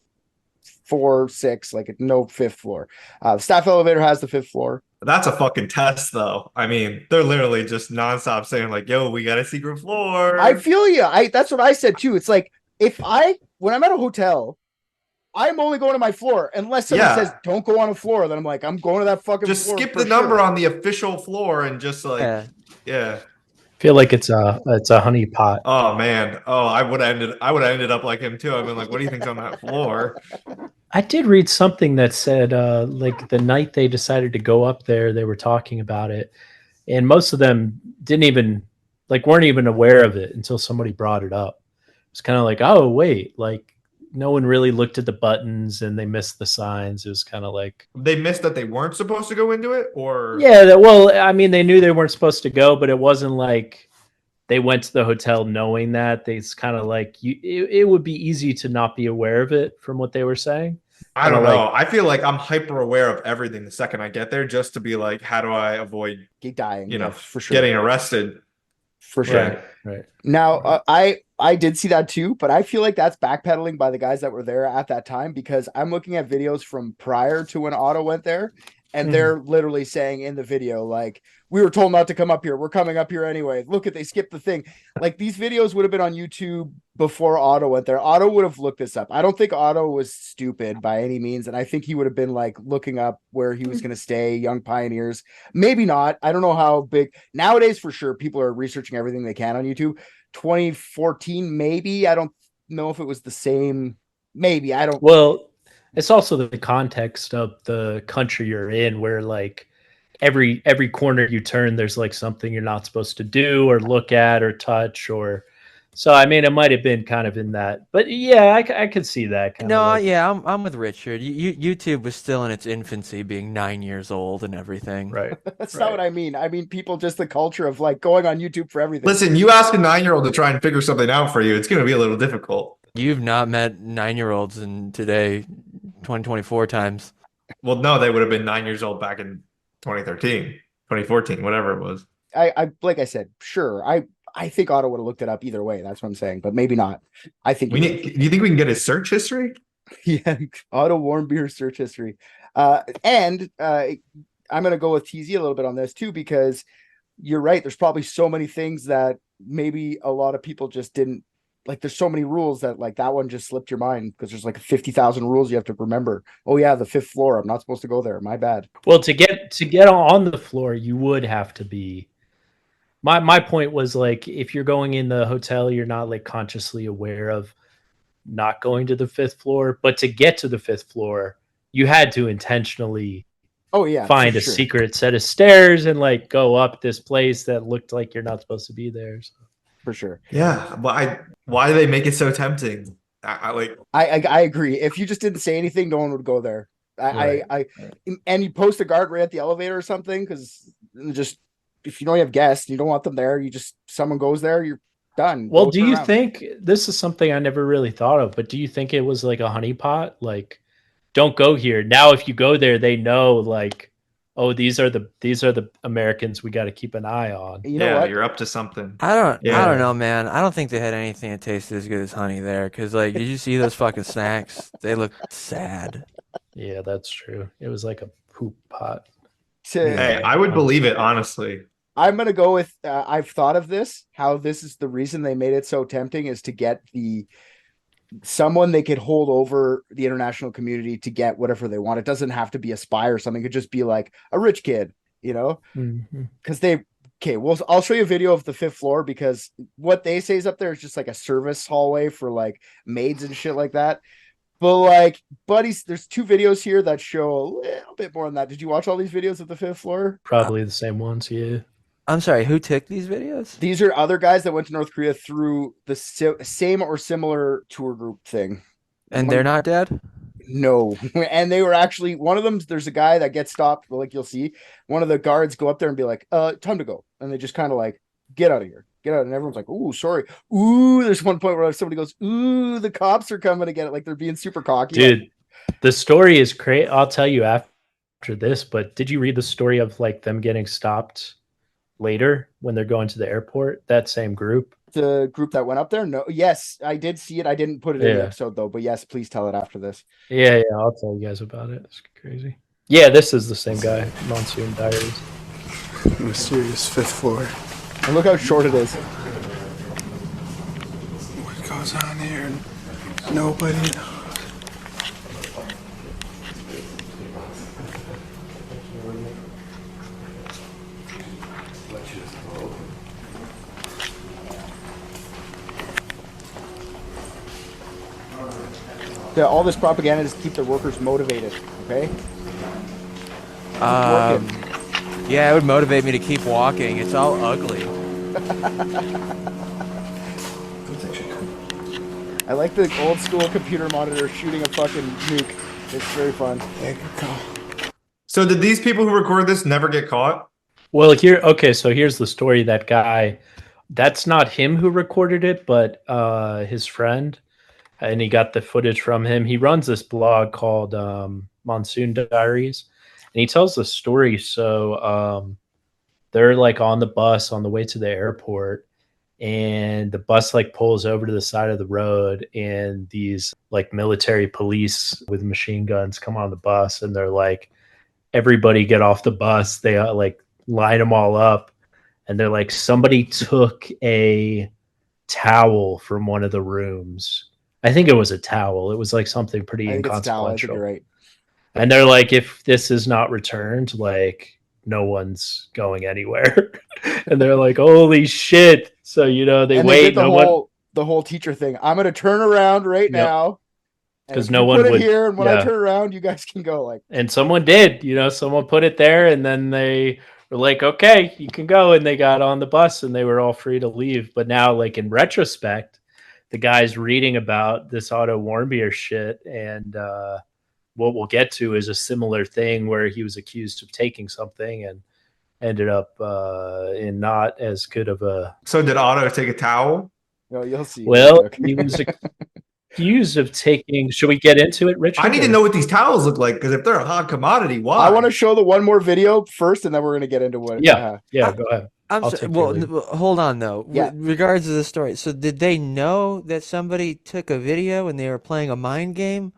Speaker 1: 4, 6, like no 5th floor. The staff elevator has the 5th floor.
Speaker 4: That's a fucking test, though. I mean, they're literally just nonstop saying like, "Yo, we got a secret floor."
Speaker 1: I feel you. That's what I said too. It's like when I'm at a hotel, I'm only going to my floor unless someone says don't go on a floor. Then I'm like, I'm going to that fucking
Speaker 4: just
Speaker 1: floor.
Speaker 4: skip the number on the official floor and just like yeah.
Speaker 2: Feel like it's a honey pot.
Speaker 4: Oh man. Oh, I would have ended up like him too. I've been like, what do you think's on that floor?
Speaker 2: I did read something that said like the night they decided to go up there, they were talking about it, and most of them weren't even aware of it until somebody brought it up. It's kind of like, oh wait, like no one really looked at the buttons and they missed the signs. It was kind of like
Speaker 4: They missed that they weren't supposed to go into it, or
Speaker 2: well, I mean, they knew they weren't supposed to go, but it wasn't like they went to the hotel knowing that. It's kind of like it would be easy to not be aware of it from what they were saying.
Speaker 4: I don't know. I feel like I'm hyper aware of everything the second I get there, just to be like, how do I avoid
Speaker 1: dying?
Speaker 4: For sure, getting arrested.
Speaker 1: For sure.
Speaker 2: Right.
Speaker 1: Now, I did see that too, but I feel like that's backpedaling by the guys that were there at that time because I'm looking at videos from prior to when Otto went there, and they're literally saying in the video, like, we were told not to come up here. We're coming up here anyway. Look they skipped the thing. Like these videos would have been on YouTube before Otto went there. Otto would have looked this up. I don't think Otto was stupid by any means. And I think he would have been like looking up where he was going to stay, Young Pioneers. Maybe not. I don't know how big nowadays for sure. People are researching everything they can on YouTube. 2014, maybe. I don't know if it was the same. Maybe. I don't.
Speaker 2: Well, it's also the context of the country you're in where like every corner you turn, there's like something you're not supposed to do or look at or touch or. So I mean, it might have been kind of in that, but yeah, I could see that.
Speaker 3: I'm with Richard. YouTube was still in its infancy, being 9 years old and everything.
Speaker 2: Right.
Speaker 1: That's not what I mean. I mean, people just the culture of like going on YouTube for everything.
Speaker 4: Listen, you ask a 9-year-old to try and figure something out for you, it's going to be a little difficult.
Speaker 3: You've not met 9-year-olds in today, 2024 times.
Speaker 4: Well, no, they would have been 9 years old back in 2013, 2014, whatever it was.
Speaker 1: I like I said, sure. I think Otto would have looked it up either way. That's what I'm saying, but maybe not. I think
Speaker 4: Do you think we can get his search history?
Speaker 1: yeah, Otto Warmbier search history. And I'm gonna go with TZ a little bit on this too, because you're right. There's probably so many things that maybe a lot of people just didn't like. There's so many rules that like that one just slipped your mind because there's like 50,000 rules you have to remember. Oh yeah, the 5th floor. I'm not supposed to go there. My bad.
Speaker 2: Well, to get on the floor, you would have to be. My point was like if you're going in the hotel, you're not like consciously aware of not going to the 5th floor, but to get to the 5th floor, you had to intentionally
Speaker 1: Oh yeah,
Speaker 2: find
Speaker 1: for
Speaker 2: a
Speaker 1: sure.
Speaker 2: secret set of stairs and like go up this place that looked like you're not supposed to be there. So.
Speaker 1: For sure.
Speaker 4: Yeah, but why do they make it so tempting?
Speaker 1: I agree. If you just didn't say anything, no one would go there. And you post a guard right at the elevator or something, because just if you know you have guests, you don't want them there. Someone goes there, you're done.
Speaker 2: Well,
Speaker 1: Go
Speaker 2: do
Speaker 1: turn
Speaker 2: you
Speaker 1: around.
Speaker 2: think this is something I never really thought of? But do you think it was like a honeypot? Like, don't go here. Now, if you go there, they know like, oh, these are the Americans we got to keep an eye on.
Speaker 1: You know what?
Speaker 4: You're up to something.
Speaker 3: I don't know, man. I don't think they had anything that tasted as good as honey there. Because, like, did you see those fucking snacks? They look sad.
Speaker 2: Yeah, that's true. It was like a poop pot.
Speaker 4: Hey, I would believe it, honestly.
Speaker 1: I'm gonna go with. I've thought of this. How this is the reason they made it so tempting is to get someone they could hold over the international community to get whatever they want. It doesn't have to be a spy or something. It could just be like a rich kid, you know? Because I'll show you a video of the 5th floor, because what they say is up there is just like a service hallway for like maids and shit like that. But like, buddies, there's 2 videos here that show a little bit more than that. Did you watch all these videos of the 5th floor?
Speaker 2: Probably the same ones, yeah.
Speaker 3: I'm sorry, who took these videos?
Speaker 1: These are other guys that went to North Korea through the same or similar tour group thing.
Speaker 3: And they're not dead?
Speaker 1: No. And they were actually, one of them, there's a guy that gets stopped, like you'll see. One of the guards go up there and be like, time to go. And they just kind of like, get out of here. Get out. And everyone's like, ooh, sorry. Ooh, there's one point where somebody goes, ooh, the cops are coming to get it. Like they're being super cocky.
Speaker 2: Dude, the story is great. I'll tell you after this, but did you read the story of like them getting stopped later when they're going to the airport? That same group?
Speaker 1: The group that went up there? No. Yes, I did see it. I didn't put it in the episode though, but yes, please tell it after this.
Speaker 2: Yeah, I'll tell you guys about it. It's crazy. Yeah, this is the same guy. Monsoon Diaries.
Speaker 8: Mysterious 5th floor.
Speaker 1: And look how short it is.
Speaker 8: What goes on here? Nobody knows.
Speaker 1: Yeah, all this propaganda is to keep their workers motivated, okay?
Speaker 3: Yeah, it would motivate me to keep walking. It's all ugly.
Speaker 1: I like the old school computer monitor shooting a fucking nuke. It's very fun.
Speaker 4: So did these people who record this never get caught?
Speaker 2: Well, so here's the story. That guy, that's not him who recorded it, but his friend, and he got the footage from him. He runs this blog called Monsoon Diaries, and he tells the story. So they're like on the bus on the way to the airport, and the bus like pulls over to the side of the road, and these like military police with machine guns come on the bus, and they're like, everybody get off the bus. They like line them all up, and they're like, somebody took a towel from one of the rooms. I think it was a towel. It was like something pretty inconsequential.
Speaker 1: I think you're right.
Speaker 2: And they're like, if this is not returned, like no one's going anywhere. And they're like, holy shit. So, you know, they wait.
Speaker 1: The whole teacher thing. I'm going to turn around right now.
Speaker 2: Because no one
Speaker 1: put
Speaker 2: would
Speaker 1: it here. And when I turn around, you guys can go. Like,
Speaker 2: and someone did, you know, someone put it there, and then they were like, okay, you can go. And they got on the bus and they were all free to leave. But now, like in retrospect, the guy's reading about this Otto Warmbier shit, and what we'll get to is a similar thing where he was accused of taking something and ended up in not as good of a.
Speaker 4: So did Otto take a towel?
Speaker 1: No, you'll see.
Speaker 2: Well, he was accused of taking. Should we get into it, Richard?
Speaker 4: I need to know what these towels look like, because if they're a hot commodity, why?
Speaker 1: I want to show the one more video first, and then we're going to get into what.
Speaker 2: Yeah, go ahead.
Speaker 3: I'm
Speaker 2: I'll
Speaker 3: sorry.
Speaker 2: take your
Speaker 3: Well,
Speaker 2: lead.
Speaker 3: hold on though.
Speaker 1: Yeah.
Speaker 3: With regards to the story, so did they know that somebody took a video and they were playing a mind game,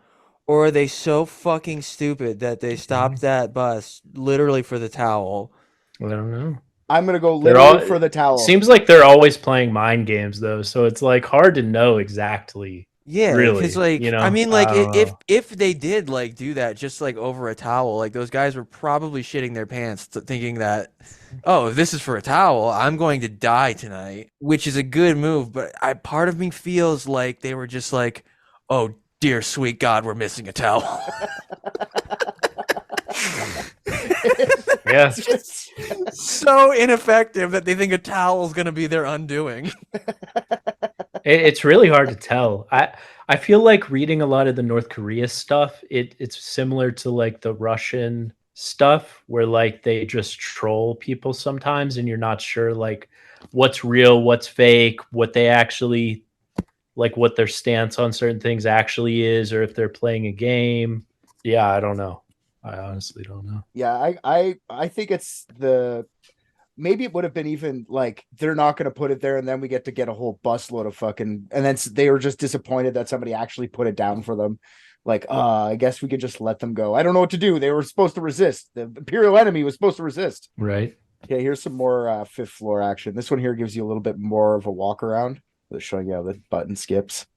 Speaker 3: or are they so fucking stupid that they stopped that bus literally for the towel?
Speaker 2: I don't know.
Speaker 1: I'm gonna go
Speaker 2: They're
Speaker 1: literally
Speaker 2: all
Speaker 1: for the towel.
Speaker 2: Seems like they're always playing mind games though, so it's like hard to know exactly.
Speaker 3: Yeah,
Speaker 2: Really,
Speaker 3: because like
Speaker 2: you know,
Speaker 3: I mean, like
Speaker 2: I don't
Speaker 3: if
Speaker 2: know.
Speaker 3: if they did like do that just like over a towel, like those guys were probably shitting their pants thinking that, oh, if this is for a towel, I'm going to die tonight, which is a good move. But part of me feels like they were just like, oh dear sweet God, we're missing a towel.
Speaker 2: Yeah.
Speaker 3: So ineffective that they think a towel is going to be their undoing.
Speaker 2: It's really hard to tell. I feel like reading a lot of the North Korea stuff, it's similar to like the Russian stuff where like they just troll people sometimes and you're not sure like what's real, what's fake, what they actually like what their stance on certain things actually is, or if they're playing a game. Yeah, I don't know. I honestly don't know.
Speaker 1: Yeah, I think it's maybe it would have been even like they're not going to put it there, and then we get to get a whole busload of fucking, and then they were just disappointed that somebody actually put it down for them. Like, I guess we could just let them go. I don't know what to do. They were supposed to resist. The imperial enemy was supposed to resist.
Speaker 2: Right.
Speaker 1: Okay, here's some more fifth floor action. This one here gives you a little bit more of a walk around. They're showing you how the button skips.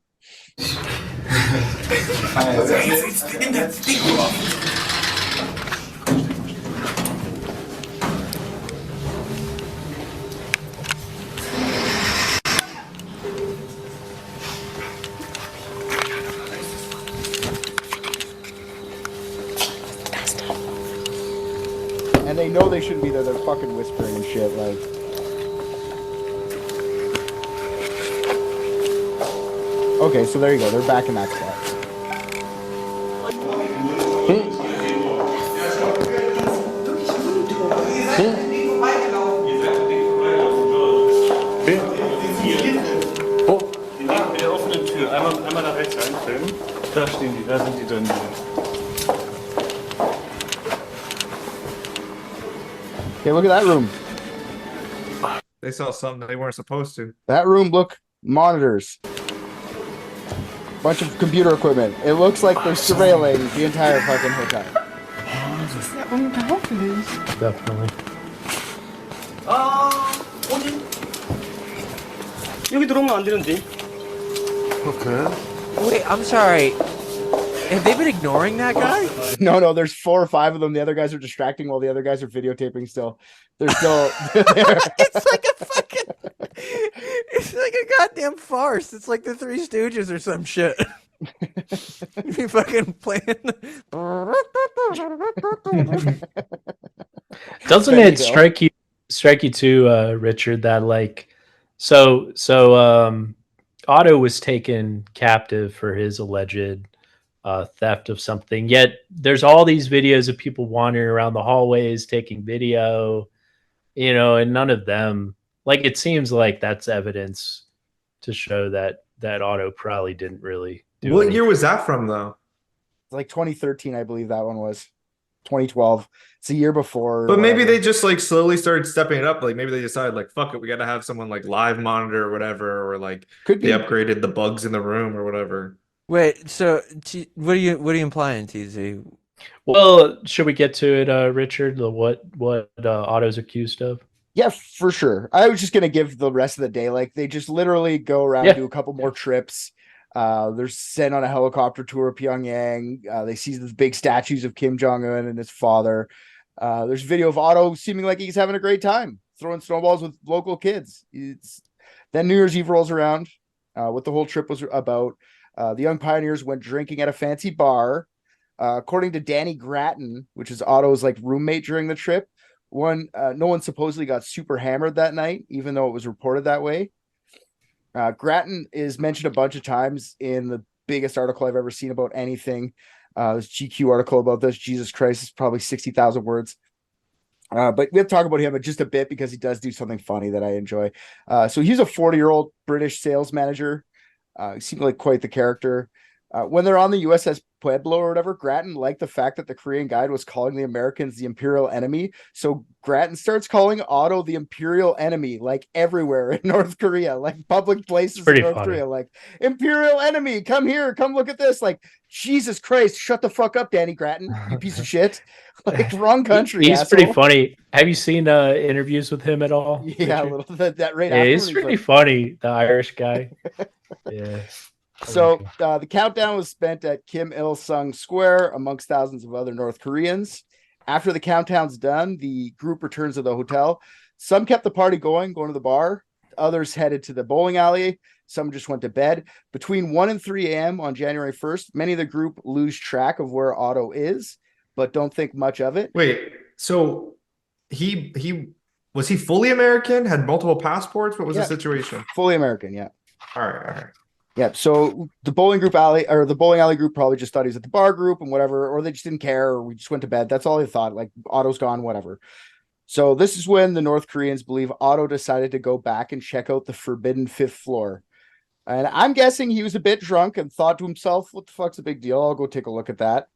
Speaker 1: And they know they shouldn't be there. They're fucking whispering and shit. Like, okay, so there you go. They're back in that spot.
Speaker 8: Mit der offenen Tür. Einmal nach rechts reinfilmen. Da stehen die, da sind die drin.
Speaker 1: Okay, look at that room.
Speaker 4: They saw something they weren't supposed to.
Speaker 1: That room, look, monitors. Bunch of computer equipment. It looks like they're surveilling the entire fucking hotel.
Speaker 2: Definitely.
Speaker 8: 여기 들어오면 안 되는데.
Speaker 3: Wait, I'm sorry. Have they been ignoring that guy?
Speaker 1: No, there's 4 or 5 of them. The other guys are distracting while the other guys are videotaping still. They're still there.
Speaker 3: It's like a fucking. It's like a goddamn farce. It's like the Three Stooges or some shit. You fucking playing.
Speaker 2: Doesn't
Speaker 1: There you
Speaker 2: it
Speaker 1: go.
Speaker 2: strike you too, Richard, that like so Otto was taken captive for his alleged theft of something, yet there's all these videos of people wandering around the hallways taking video, and none of them, like, it seems like that's evidence to show that Otto probably didn't really do
Speaker 4: What
Speaker 2: anything.
Speaker 4: year was that from, though?
Speaker 1: Like 2013, I believe that one was. 2012. It's a year before.
Speaker 4: But maybe they just like slowly started stepping it up. Like maybe they decided like, fuck it, we got to have someone like live monitor or whatever, or like
Speaker 1: Could be.
Speaker 4: they upgraded the bugs in the room or whatever.
Speaker 3: Wait, so what are you implying, TZ?
Speaker 2: Well, should we get to it, Richard? What Otto's accused of?
Speaker 1: Yeah, for sure. I was just gonna give the rest of the day. Like, they just literally go around,
Speaker 2: Yeah.
Speaker 1: do a couple more trips. They're sent on a helicopter tour of Pyongyang. They see the big statues of Kim Jong-un and his father. There's video of Otto seeming like he's having a great time, throwing snowballs with local kids. Then New Year's Eve rolls around. What the whole trip was about. The young pioneers went drinking at a fancy bar. According to Danny Grattan, which is Otto's like roommate during the trip, no one supposedly got super hammered that night, even though it was reported that way. Grattan is mentioned a bunch of times in the biggest article I've ever seen about anything. This GQ article about this, Jesus Christ, is probably 60,000 words. But we have to talk about him just a bit because he does do something funny that I enjoy. So he's a 40-year-old British sales manager. He seemed like quite the character. When they're on the USS Pueblo or whatever, Grattan liked the fact that the Korean guide was calling the Americans the Imperial enemy. So Grattan starts calling Otto the Imperial enemy, like everywhere in North Korea, like public places in
Speaker 2: pretty
Speaker 1: North
Speaker 2: funny.
Speaker 1: Korea, like Imperial enemy, come here, come look at this. Like, Jesus Christ, shut the fuck up, Danny Grattan, you piece of shit. Like, wrong country.
Speaker 2: He's
Speaker 1: asshole.
Speaker 2: pretty funny. Have you seen interviews with him at all?
Speaker 1: Yeah,
Speaker 2: Richard?
Speaker 1: a little that right
Speaker 2: Yeah,
Speaker 1: after.
Speaker 2: he's pretty funny, the Irish guy. Yeah.
Speaker 1: So the countdown was spent at Kim Il Sung Square amongst thousands of other North Koreans. After the countdown's done, the group returns to the hotel. Some kept the party going to the bar. Others headed to the bowling alley. Some just went to bed. Between 1 and 3 a.m. on January 1st, many of the group lose track of where Otto is, but don't think much of it.
Speaker 4: Wait, so he was he fully American? Had multiple passports? What was the situation?
Speaker 1: Fully American, yeah.
Speaker 4: All right.
Speaker 1: Yeah, so the bowling alley group probably just thought he was at the bar group and whatever, or they just didn't care, or we just went to bed. That's all they thought. Like, Otto's gone, whatever. So this is when the North Koreans believe Otto decided to go back and check out the forbidden 5th floor. And I'm guessing he was a bit drunk and thought to himself, what the fuck's the big deal? I'll go take a look at that.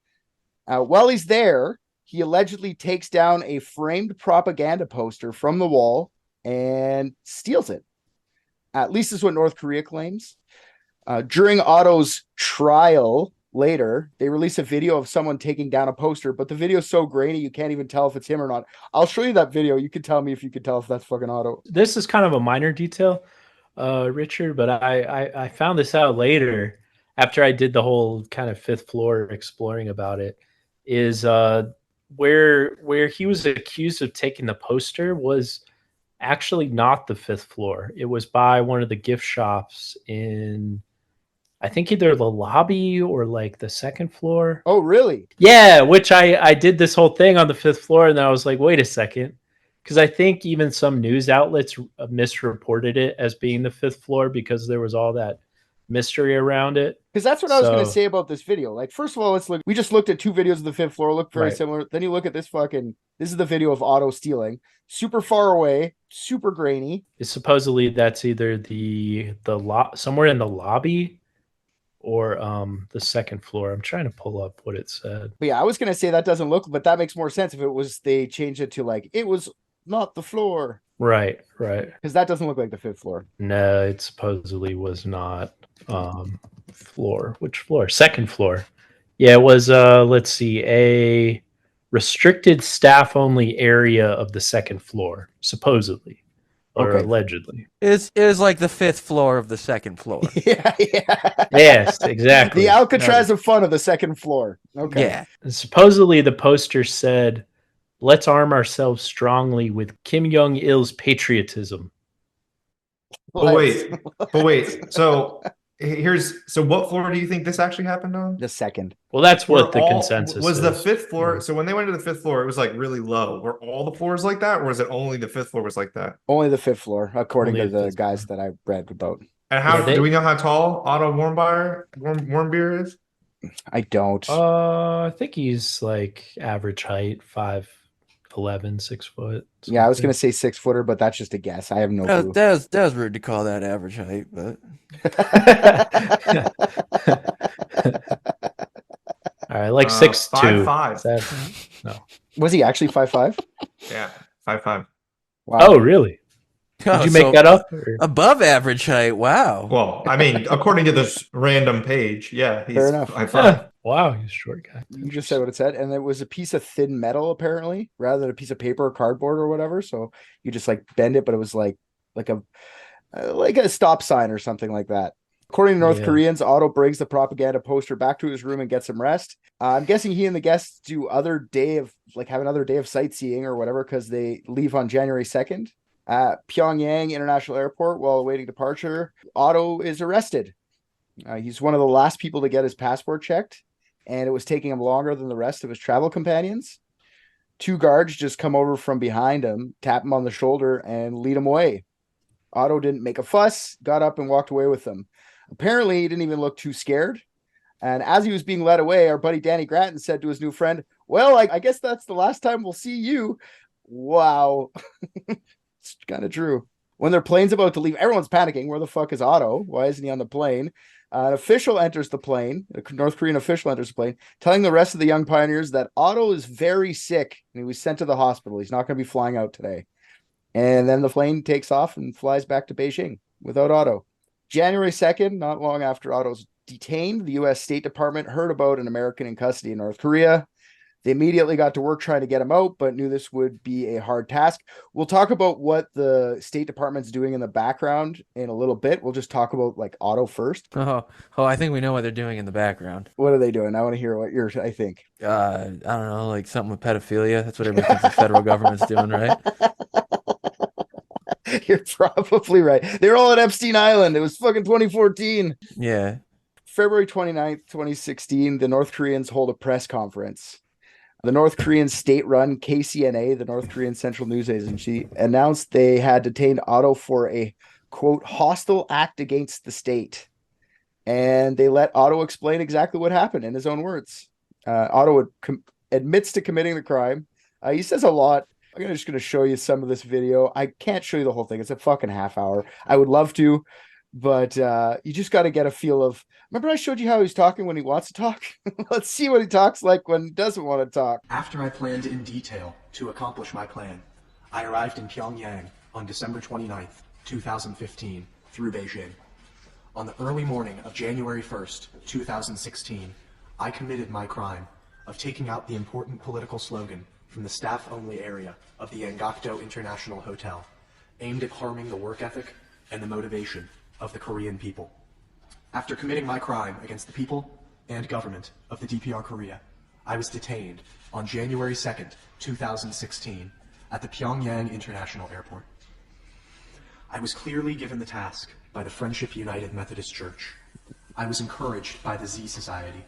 Speaker 1: While he's there, he allegedly takes down a framed propaganda poster from the wall and steals it. At least is what North Korea claims. During Otto's trial later, they release a video of someone taking down a poster, but the video is so grainy you can't even tell if it's him or not. I'll show you that video. You can tell me if you could tell if that's fucking Otto.
Speaker 2: This is kind of a minor detail, Richard, but I found this out later after I did the whole kind of 5th floor exploring about it. Is where he was accused of taking the poster was actually not the 5th floor. It was by one of the gift shops in, I think, either the lobby or like the 2nd floor.
Speaker 1: Oh, really?
Speaker 2: Yeah, which I did this whole thing on the 5th floor, and then I was like, wait a second. Because I think even some news outlets misreported it as being the 5th floor because there was all that mystery around it.
Speaker 1: Because that's what I was going to say about this video. Like, first of all, let's look. We just looked at 2 videos of the 5th floor, looked very similar. Then you look at this this is the video of Otto stealing. Super far away, super grainy.
Speaker 2: Supposedly that's either the somewhere in the lobby or the 2nd floor. I'm trying to pull up what it said.
Speaker 1: But yeah, I was going to say that doesn't look, but that makes more sense if it was, they changed it to like, it was not the floor.
Speaker 2: Right.
Speaker 1: Because that doesn't look like the 5th floor.
Speaker 2: No, it supposedly was not floor. Which floor? 2nd floor. Yeah, it was, let's see, a restricted staff only area of the 2nd floor, supposedly. Or allegedly.
Speaker 3: It was like the 5th floor of the 2nd floor.
Speaker 1: Yeah.
Speaker 2: Yes, exactly.
Speaker 1: The Alcatraz of fun of the 2nd floor. Okay.
Speaker 3: Yeah.
Speaker 2: And supposedly the poster said, "Let's arm ourselves strongly with Kim Jong-il's patriotism."
Speaker 4: But wait. So what floor do you think this actually happened on?
Speaker 1: The 2nd.
Speaker 2: Well, that's what the consensus
Speaker 4: was.
Speaker 2: is.
Speaker 4: The 5th floor. So when they went to the 5th floor, it was like really low. Were all the floors like that, or was it only the 5th floor was like that?
Speaker 1: Only the 5th floor, according
Speaker 2: Only
Speaker 1: to the guys
Speaker 2: floor.
Speaker 1: that I read about.
Speaker 4: And how do we know how tall Otto Warmbier is?
Speaker 1: I don't.
Speaker 2: I think he's like average height, 5'11", 6 foot.
Speaker 1: Yeah, I was gonna say 6-footer, but that's just a guess. I have no clue.
Speaker 3: That was rude to call that average height, but
Speaker 2: all right, like 6'2".
Speaker 4: 5'5".
Speaker 2: No.
Speaker 1: Was he actually 5'5"?
Speaker 4: Yeah, 5'5".
Speaker 1: Wow.
Speaker 2: Oh, really? Did you make that up? Or?
Speaker 3: Above average height. Wow.
Speaker 4: Well, I mean, according to this random page, yeah, he's
Speaker 1: Fair enough.
Speaker 4: 5'5".
Speaker 2: Wow, he's a short guy.
Speaker 1: You just said what it said, and it was a piece of thin metal, apparently, rather than a piece of paper or cardboard or whatever. So you just like bend it, but it was like a stop sign or something like that. According to North Koreans, Otto brings the propaganda poster back to his room and gets some rest. I'm guessing he and the guests have another day of sightseeing or whatever, because they leave on January 2nd. At Pyongyang International Airport, while awaiting departure, Otto is arrested. He's one of the last people to get his passport checked, and it was taking him longer than the rest of his travel companions. 2 guards just come over from behind him, tap him on the shoulder, and lead him away. Otto didn't make a fuss, got up and walked away with them. Apparently, he didn't even look too scared. And as he was being led away, our buddy Danny Grattan said to his new friend, "Well, I guess that's the last time we'll see you." Wow. It's kind of true. When their plane's about to leave, everyone's panicking. Where the fuck is Otto? Why isn't he on the plane? An official enters the plane. A North Korean official enters the plane, telling the rest of the young pioneers that Otto is very sick and he was sent to the hospital. He's not going to be flying out today. And then the plane takes off and flies back to Beijing without Otto. January 2nd, not long after Otto's detained, the U.S. State Department heard about an American in custody in North Korea. They immediately got to work trying to get him out, but knew this would be a hard task. We'll talk about what the State Department's doing in the background in a little bit. We'll just talk about like Otto first.
Speaker 3: Oh, I think we know what they're doing in the background.
Speaker 1: What are they doing? I want to hear what I think.
Speaker 3: I don't know, like something with pedophilia. That's what everybody thinks the federal government's doing, right?
Speaker 1: You're probably right. They're all at Epstein Island. It was fucking 2014.
Speaker 3: Yeah.
Speaker 1: February 29th, 2016, the North Koreans hold a press conference. The North Korean state-run KCNA, the North Korean Central News Agency, announced they had detained Otto for a, quote, hostile act against the state. And they let Otto explain exactly what happened in his own words. Otto admits to committing the crime. He says a lot. I'm just going to show you some of this video. I can't show you the whole thing. It's a fucking half hour. I would love to, but you just got to get a feel of. Remember I showed you how he's talking when he wants to talk? Let's see what he talks like when he doesn't want to talk.
Speaker 7: After I planned in detail to accomplish my plan, I arrived in Pyongyang on December 29th, 2015, through Beijing. On the early morning of January 1st, 2016, I committed my crime of taking out the important political slogan from the staff-only area of the Yangakdo International Hotel, aimed at harming the work ethic and the motivation of the Korean people. After committing my crime against the people and government of the DPR Korea, I was detained on January 2nd, 2016, at the Pyongyang International Airport. I was clearly given the task by the Friendship United Methodist Church. I was encouraged by the Z Society.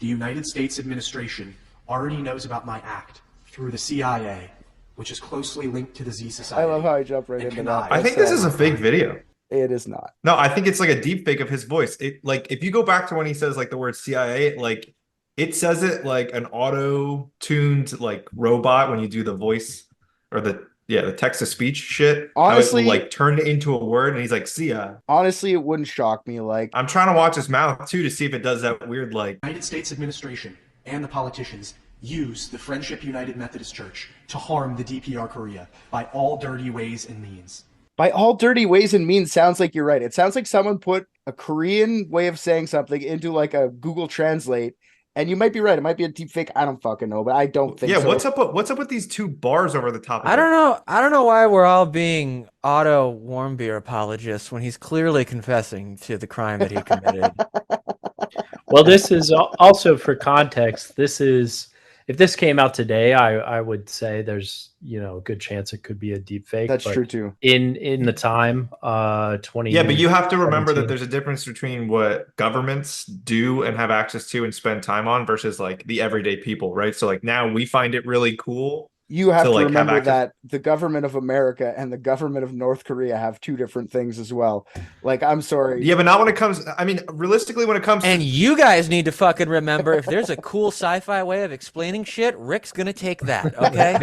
Speaker 7: The United States administration already knows about my act through the CIA, which is closely linked to the Z Society.
Speaker 1: I love how I jump right into that.
Speaker 4: I think this is a fake video.
Speaker 1: It is not.
Speaker 4: No, I think it's like a deep fake of his voice. It like if you go back to when he says like the word CIA, like it says it like an auto-tuned like robot when you do the voice or the text to speech shit.
Speaker 1: Honestly,
Speaker 4: like turned it into a word and he's like, see ya.
Speaker 1: Honestly, it wouldn't shock me. Like
Speaker 4: I'm trying to watch his mouth too to see if it does that weird like
Speaker 7: United States administration and the politicians use the Friendship United Methodist Church to harm the DPR Korea by all dirty ways and means.
Speaker 1: By all dirty ways and means sounds like you're right. It sounds like someone put a Korean way of saying something into like a Google Translate, and you might be right. It might be a deep fake. I don't fucking know, but I don't think so.
Speaker 4: What's up with these two bars over the top of
Speaker 3: I don't know why we're all being Otto Warmbier apologists when he's clearly confessing to the crime that he committed.
Speaker 2: Well, this is also for context. This is if this came out today, I would say there's a good chance it could be a deep fake.
Speaker 1: That's true too.
Speaker 2: In the time, 20.
Speaker 4: Yeah, but you have to remember that there's a difference between what governments do and have access to and spend time on versus like the everyday people, right? So like now we find it really cool.
Speaker 1: You have to remember that the government of America and the government of North Korea have two different things as well. Like, I'm sorry.
Speaker 4: Yeah, but not when it comes. I mean, realistically, when it comes.
Speaker 3: And you guys need to fucking remember, if there's a cool sci-fi way of explaining shit, Rick's gonna take that. Okay.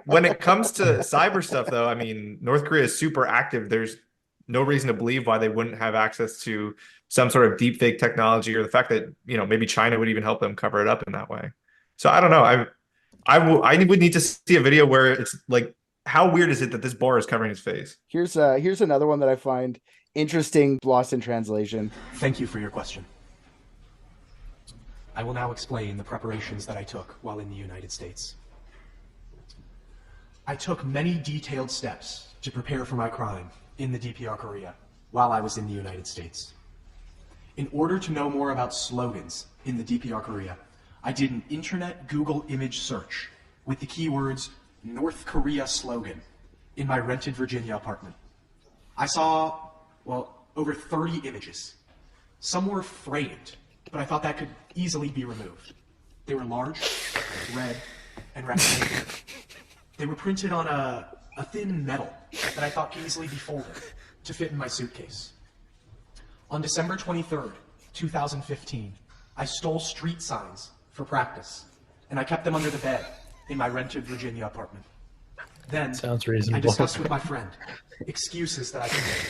Speaker 4: When it comes to cyber stuff, though, I mean, North Korea is super active. There's no reason to believe why they wouldn't have access to some sort of deep fake technology, or the fact that maybe China would even help them cover it up in that way. So I don't know. I would need to see a video where it's like, how weird is it that this bar is covering his face?
Speaker 1: Here's another one that I find interesting, lost in translation.
Speaker 7: Thank you for your question. I will now explain the preparations that I took while in the United States. I took many detailed steps to prepare for my crime in the DPR Korea while I was in the United States. In order to know more about slogans in the DPR Korea, I did an internet Google image search with the keywords North Korea slogan in my rented Virginia apartment. I saw, over 30 images. Some were framed, but I thought that could easily be removed. They were large, red, and rectangular. They were printed on a thin metal that I thought could easily be folded to fit in my suitcase. On December 23rd, 2015, I stole street signs for practice, and I kept them under the bed in my rented Virginia apartment. Then
Speaker 2: Sounds
Speaker 7: I
Speaker 2: reasonable.
Speaker 7: discussed with my friend excuses that I can make.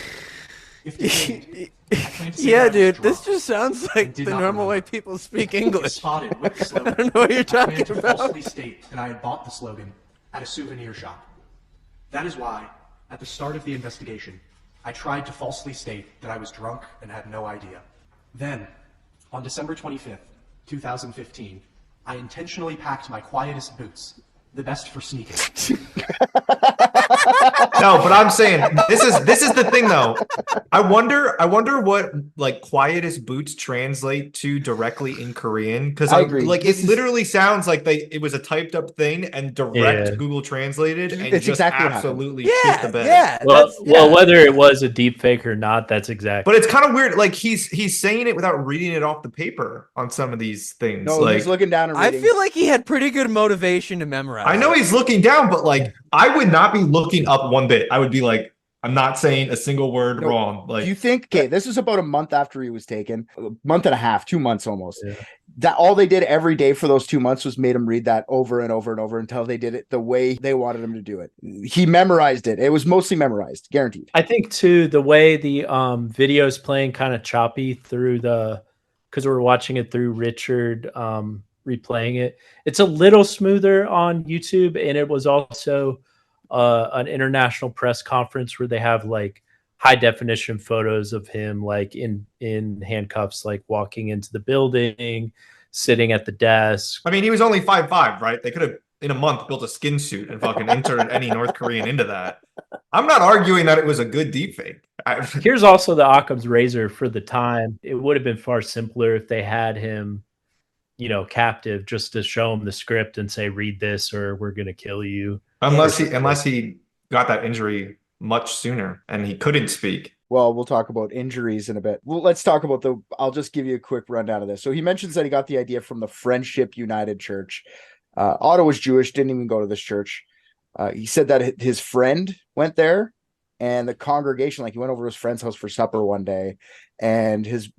Speaker 7: If detained, I plan to say
Speaker 3: Yeah,
Speaker 7: that I was
Speaker 3: dude, this
Speaker 7: drunk
Speaker 3: just sounds like
Speaker 7: did
Speaker 3: the
Speaker 7: not
Speaker 3: normal way
Speaker 7: remember.
Speaker 3: people speak
Speaker 7: If
Speaker 3: English.
Speaker 7: spotted with the
Speaker 3: I
Speaker 7: slogan,
Speaker 3: don't know what you're
Speaker 7: I plan
Speaker 3: talking
Speaker 7: to
Speaker 3: about.
Speaker 7: falsely state that I had bought the slogan at a souvenir shop. That is why, at the start of the investigation, I tried to falsely state that I was drunk and had no idea. Then, on December 25th, 2015, I intentionally packed my quietest boots, the best for sneaking.
Speaker 4: No, but I'm saying this is the thing though. I wonder what like quietest boots translate to directly in Korean, because
Speaker 1: I
Speaker 4: I
Speaker 1: agree.
Speaker 4: like
Speaker 1: This
Speaker 4: it
Speaker 1: is-
Speaker 4: literally sounds like it was a typed up thing and direct
Speaker 2: Yeah.
Speaker 4: Google translated and
Speaker 1: It's
Speaker 4: just
Speaker 1: exactly what happened.
Speaker 4: absolutely shit
Speaker 3: Yeah,
Speaker 4: the bed.
Speaker 3: yeah.
Speaker 2: Well,
Speaker 3: that's-
Speaker 2: well,
Speaker 3: yeah.
Speaker 2: whether it was a deep fake or not, that's exactly.
Speaker 4: But it's kind of weird. Like he's saying it without reading it off the paper on some of these things.
Speaker 1: No,
Speaker 4: like
Speaker 1: he's looking down and
Speaker 3: I
Speaker 1: reading.
Speaker 3: feel like he had pretty good motivation to memorize.
Speaker 4: I know
Speaker 3: it.
Speaker 4: he's looking down, but like I would not be looking up one bit. I would be like, I'm not saying a single word
Speaker 1: No,
Speaker 4: wrong. Like
Speaker 1: Do you think? Okay, this is about a month after he was taken, a month and a half, 2 months almost.
Speaker 2: Yeah.
Speaker 1: That all they did every day for those 2 months was made him read that over and over and over until they did it the way they wanted him to do it. He memorized it. It was mostly memorized, guaranteed.
Speaker 2: I think too the way the video's playing kind of choppy through because we're watching it through Richard replaying it. It's a little smoother on YouTube, and it was also an international press conference where they have like high definition photos of him like in handcuffs, like walking into the building, sitting at the desk.
Speaker 4: I mean, he was only 5'5", right? They could have in a month built a skin suit and fucking inserted any North Korean into that. I'm not arguing that it was a good deepfake.
Speaker 2: Here's also the Occam's razor for the time. It would have been far simpler if they had him, captive, just to show him the script and say, read this or we're going to kill you.
Speaker 4: Unless he got that injury much sooner and he couldn't speak.
Speaker 1: Well, we'll talk about injuries in a bit. Well, let's talk about I'll just give you a quick rundown of this. So he mentions that he got the idea from the Friendship United Church. Otto was Jewish, didn't even go to this church. He said that his friend went there and the congregation, like he went over to his friend's house for supper one day and his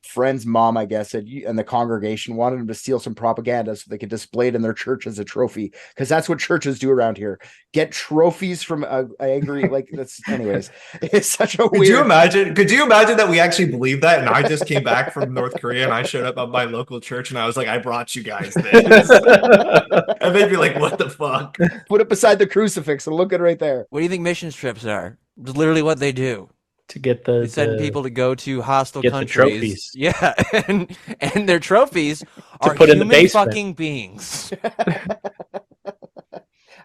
Speaker 1: friend's mom, I guess, and the congregation wanted him to steal some propaganda so they could display it in their church as a trophy, because that's what churches do around here. Get trophies from angry, like that's. Anyways, it's such a weird.
Speaker 4: Could you imagine that we actually believe that? And I just came back from North Korea and I showed up at my local church and I was like, I brought you guys this. And they'd be like, what the fuck?
Speaker 1: Put it beside the crucifix and look at it right there.
Speaker 3: What do you think mission trips are? It's literally what they do.
Speaker 2: To get
Speaker 3: They send people to go to hostile
Speaker 2: get the
Speaker 3: countries.
Speaker 2: trophies.
Speaker 3: Yeah, and their trophies are
Speaker 2: put in the
Speaker 3: human
Speaker 2: basement.
Speaker 3: fucking beings.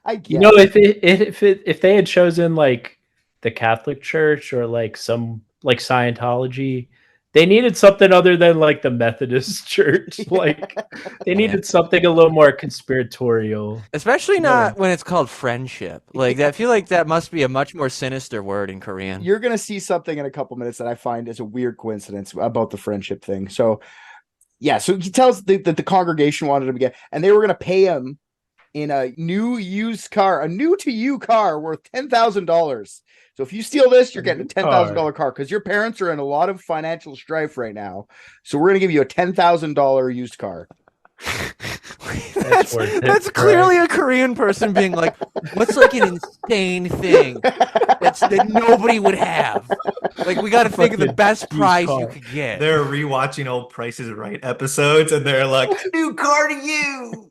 Speaker 1: I guess.
Speaker 2: If they had chosen like the Catholic Church or like some like Scientology, they needed something other than like the Methodist Church. Like they needed something a little more conspiratorial.
Speaker 3: Especially not when it's called friendship. Like I feel like that must be a much more sinister word in Korean.
Speaker 1: You're gonna see something in a couple minutes that I find is a weird coincidence about the friendship thing. So yeah, so he tells that the congregation wanted him to get, and they were gonna pay him in a new to you car worth $10,000. So if you steal this, you're getting a $10,000 car because your parents are in a lot of financial strife right now. So we're gonna give you a $10,000 used car.
Speaker 3: That's clearly a Korean person being like, what's like an insane thing that nobody would have? Like we got to think of the best price you could get.
Speaker 4: They're rewatching old Price is Right episodes and they're like, new car to you.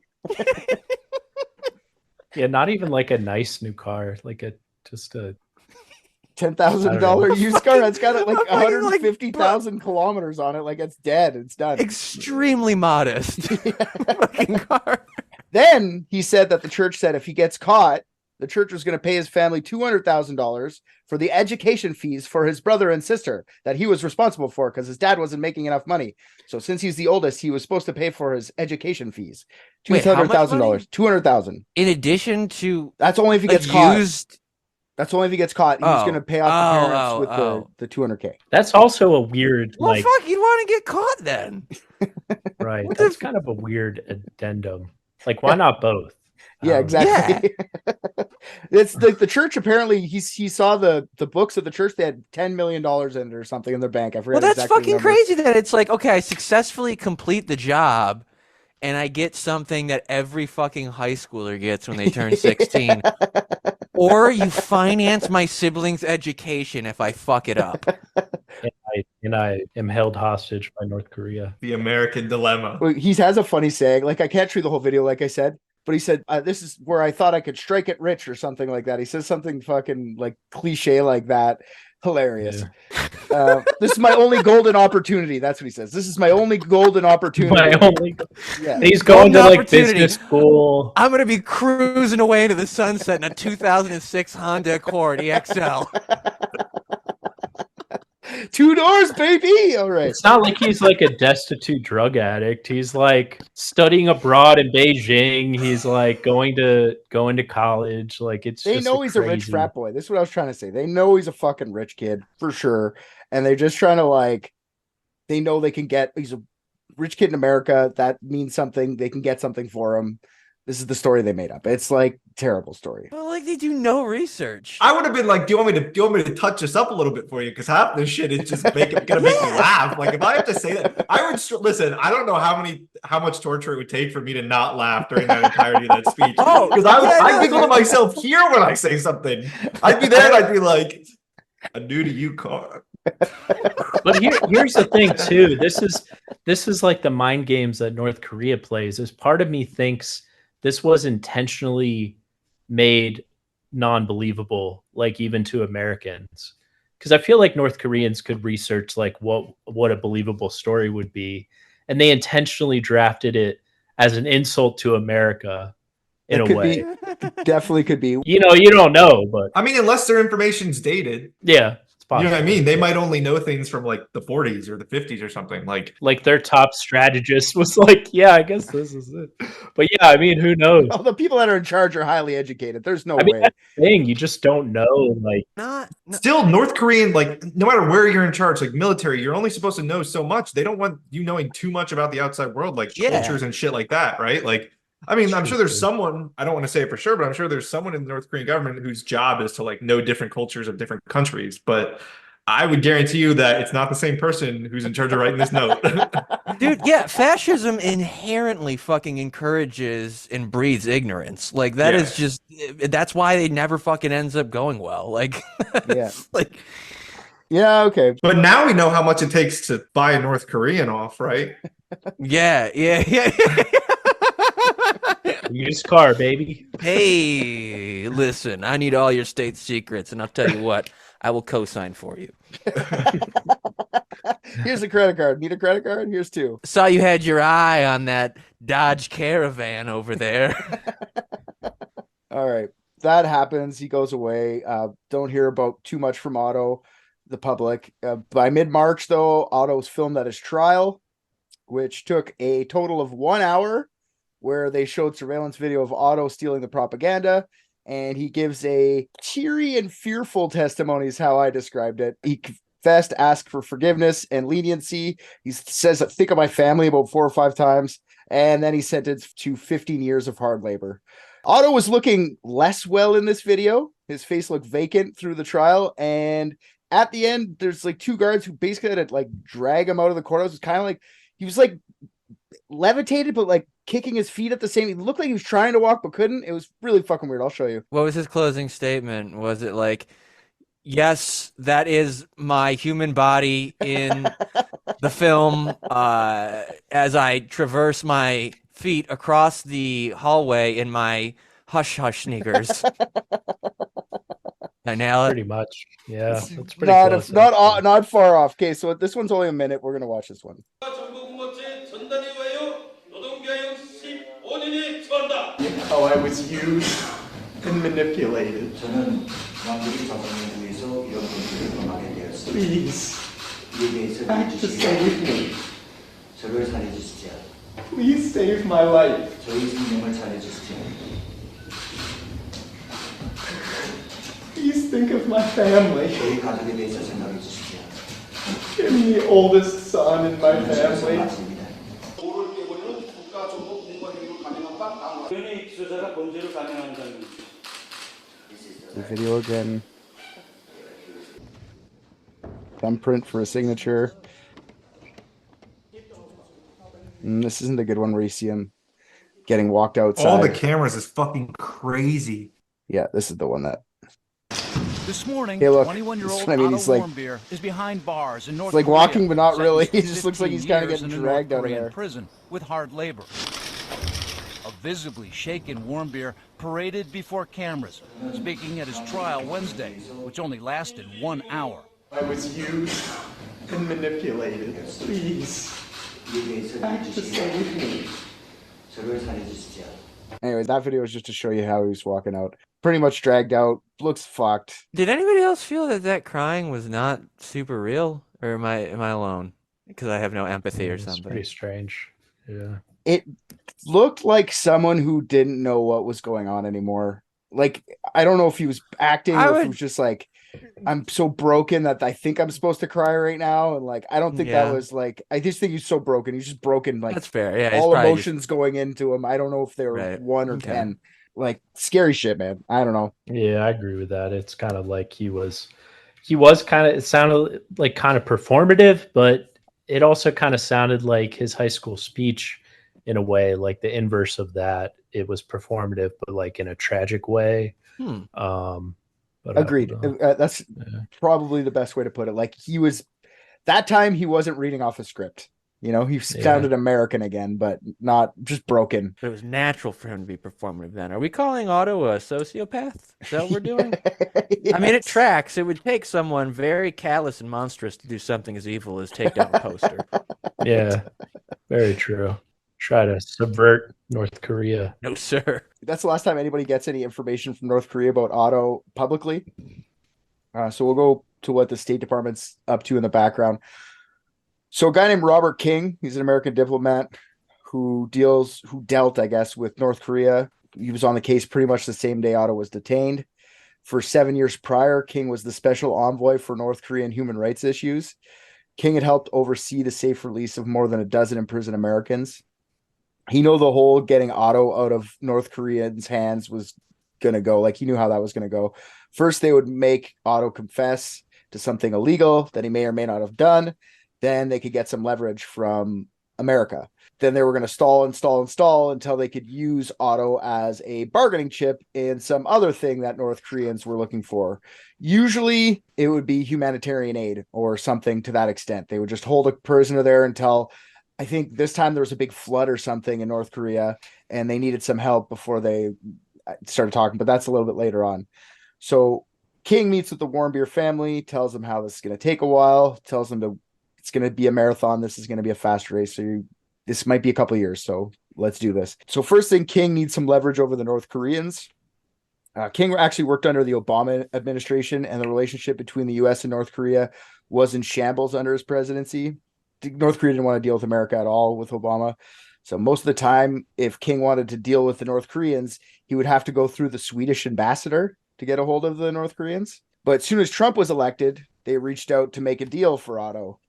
Speaker 2: Yeah, not even like a nice new car, like just a
Speaker 1: $10,000 used car that's got like
Speaker 3: I'm fucking,
Speaker 1: 150,000 kilometers on it. Like it's dead. It's done.
Speaker 3: Extremely modest fucking car.
Speaker 1: Then he said that the church said if he gets caught, the church was going to pay his family $200,000 for the education fees for his brother and sister that he was responsible for because his dad wasn't making enough money. So since he's the oldest, he was supposed to pay for his education fees. $200,000. $200,000.
Speaker 3: In addition to
Speaker 1: that's only if he gets caught. That's only if he gets caught. He's going to pay off the parents with the $200K.
Speaker 2: That's also a weird
Speaker 3: Well, fuck, you'd want to get caught then.
Speaker 2: Right. That's kind of a weird addendum. Like, why not both?
Speaker 1: Yeah, exactly. Yeah. It's the church. Apparently, he saw the books of the church. They had $10 million in it or something in their bank. I forgot.
Speaker 3: Well, that's fucking crazy. That it's like, okay, I successfully complete the job, and I get something that every fucking high schooler gets when they turn 16. Or you finance my siblings' education if I fuck it up.
Speaker 2: And I am held hostage by North Korea.
Speaker 4: The American dilemma.
Speaker 1: Well, he has a funny saying. Like, I can't show you the whole video, like I said, but he said, "This is where I thought I could strike it rich," or something like that. He says something fucking like cliche like that. Hilarious. This is my only golden opportunity. That's what he says. This is my only golden opportunity.
Speaker 2: Yeah. He's going to like business school.
Speaker 3: I'm gonna be cruising away into the sunset in a 2006 Honda Accord EXL.
Speaker 1: 2 doors, baby. All right.
Speaker 2: It's not like he's like a destitute drug addict. He's like studying abroad in Beijing. He's like going to college. Like
Speaker 1: they know he's a rich frat boy. This is what I was trying to say. They know he's a fucking rich kid for sure, and they're just trying to like. They know they can get. He's a rich kid in America. That means something. They can get something for him. This is the story they made up. It's like terrible story.
Speaker 3: Well, like they do no research.
Speaker 4: I would have been like, do you want me to touch this up a little bit for you? Because half this shit is just gonna make me laugh. Like if I have to say that, I would listen. I don't know how much torture it would take for me to not laugh during that entirety of that speech. Because I'd giggle to myself here when I say something. I'd be there and I'd be like, "I'm new to you, car."
Speaker 2: But here's the thing too. This is like the mind games that North Korea plays. As part of me thinks this was intentionally made non-believable, like even to Americans, because I feel like North Koreans could research like what a believable story would be, and they intentionally drafted it as an insult to America in a way.
Speaker 1: Definitely could be.
Speaker 2: You don't know, but
Speaker 4: I mean, unless their information's dated.
Speaker 2: Yeah.
Speaker 4: You know what I mean? They might only know things from like the 40s or the 50s or something. Like
Speaker 2: their top strategist was like, "Yeah, I guess this is it." But yeah, I mean, who knows?
Speaker 1: Well, the people that are in charge are highly educated. There's no way.
Speaker 2: That's the thing. You just don't know. Like,
Speaker 4: still, North Korean, like no matter where you're in charge, like military, you're only supposed to know so much. They don't want you knowing too much about the outside world, like cultures and shit like that, right? Like, I mean, I'm sure there's someone, I don't want to say it for sure, but I'm sure there's someone in the North Korean government whose job is to like know different cultures of different countries. But I would guarantee you that it's not the same person who's in charge of writing this note.
Speaker 3: Dude, yeah, fascism inherently fucking encourages and breeds ignorance. Like that is just, that's why it never fucking ends up going well. Like,
Speaker 1: yeah, okay.
Speaker 4: But now we know how much it takes to buy a North Korean off, right?
Speaker 3: Yeah.
Speaker 2: Used car, baby.
Speaker 3: Hey, listen, I need all your state secrets, and I'll tell you what, I will co-sign for you.
Speaker 1: Here's a credit card. Need a credit card? Here's 2.
Speaker 3: Saw you had your eye on that Dodge Caravan over there.
Speaker 1: All right. That happens. He goes away. Don't hear about too much from Otto, the public. By mid-March, though, Otto's filmed at his trial, which took a total of 1 hour, where they showed surveillance video of Otto stealing the propaganda. And he gives a teary and fearful testimony is how I described it. He confessed, asked for forgiveness and leniency. He says, "Think of my family," about 4 or 5 times. And then he's sentenced to 15 years of hard labor. Otto was looking less well in this video. His face looked vacant through the trial. And at the end, there's like 2 guards who basically had to like drag him out of the courthouse. It's kind of like he was like levitated, but like kicking his feet at the same. He looked like he was trying to walk but couldn't. It was really fucking weird. I'll show you.
Speaker 3: What was his closing statement? Was it like, "Yes, that is my human body in the film as I traverse my feet across the hallway in my hush hush sneakers"? I nail it.
Speaker 2: Pretty much. Yeah, that's pretty close.
Speaker 1: Not far off. Okay, so this one's only a minute. We're gonna watch this one.
Speaker 7: How I was used and manipulated. Please, act to save me. Please save my life. Please think of my family. I'm the oldest son in my family.
Speaker 1: The video again. Thumbprint for a signature. This isn't the good one where you see him getting walked outside.
Speaker 4: All the cameras is fucking crazy.
Speaker 1: Yeah, this is the one that.
Speaker 9: This morning,
Speaker 1: Hey, look,
Speaker 9: 21-year-old
Speaker 1: I mean,
Speaker 9: Otto
Speaker 1: he's like,
Speaker 9: Warmbier is behind bars in North
Speaker 1: like
Speaker 9: Korea,
Speaker 1: walking, but not really.
Speaker 9: sentenced
Speaker 1: He
Speaker 9: to
Speaker 1: just looks like he's
Speaker 9: 15
Speaker 1: kind of
Speaker 9: years
Speaker 1: getting
Speaker 9: in a
Speaker 1: dragged
Speaker 9: North
Speaker 1: out of
Speaker 9: Korean
Speaker 1: there.
Speaker 9: prison with hard labor. A visibly shaken Warmbier paraded before cameras, speaking at his trial Wednesday, which only lasted 1 hour.
Speaker 7: I was used and manipulated. Please. Act the same with me.
Speaker 1: Anyway, that video is just to show you how he was walking out. Pretty much dragged out, looks fucked.
Speaker 3: Did anybody else feel that crying was not super real, or am I alone? Because I have no empathy or
Speaker 2: It's
Speaker 3: something.
Speaker 2: pretty strange. Yeah.
Speaker 1: It looked like someone who didn't know what was going on anymore. Like, I don't know if he was acting or if he was just like, I'm so broken that I think I'm supposed to cry right now. And like, I don't think that was like, I just think he's so broken. He's just broken. Like,
Speaker 3: that's fair. Yeah,
Speaker 1: all emotions going into him. I don't know if they were 1 or 10. Like, scary shit, man. I don't know.
Speaker 2: Yeah, I agree with that. It's kind of like he was kind of, it sounded like kind of performative, but it also kind of sounded like his high school speech in a way, like the inverse of that. It was performative, but like in a tragic way. But
Speaker 1: agreed. That's probably the best way to put it. Like, he was, that time he wasn't reading off a script. You know, he sounded American again, but not just broken.
Speaker 3: But it was natural for him to be performative then. Are we calling Otto a sociopath? Is that what we're doing?
Speaker 1: Yes.
Speaker 3: I mean, it tracks. It would take someone very callous and monstrous to do something as evil as take down a poster.
Speaker 2: Yeah, very true. Try to subvert North Korea.
Speaker 3: No, sir.
Speaker 1: That's the last time anybody gets any information from North Korea about Otto publicly. So we'll go to what the State Department's up to in the background. So a guy named Robert King, he's an American diplomat who dealt, I guess, with North Korea. He was on the case pretty much the same day Otto was detained. For 7 years prior, King was the special envoy for North Korean human rights issues. King had helped oversee the safe release of more than a dozen imprisoned Americans. He knew the whole getting Otto out of North Koreans' hands was going to go. Like, he knew how that was going to go. First, they would make Otto confess to something illegal that he may or may not have done. Then they could get some leverage from America. Then they were going to stall until they could use Otto as a bargaining chip in some other thing that North Koreans were looking for. Usually it would be humanitarian aid or something to that extent. They would just hold a prisoner there until, I think this time there was a big flood or something in North Korea and they needed some help before they started talking, but that's a little bit later on. So King meets with the Warmbier family, tells them how this is going to take a while, tells them it's going to be a marathon. This is going to be a fast race. So this might be a couple of years. So let's do this. So first thing, King needs some leverage over the North Koreans. King actually worked under the Obama administration, and the relationship between the U.S. and North Korea was in shambles under his presidency. North Korea didn't want to deal with America at all with Obama. So most of the time, if King wanted to deal with the North Koreans, he would have to go through the Swedish ambassador to get a hold of the North Koreans. But as soon as Trump was elected, they reached out to make a deal for Otto.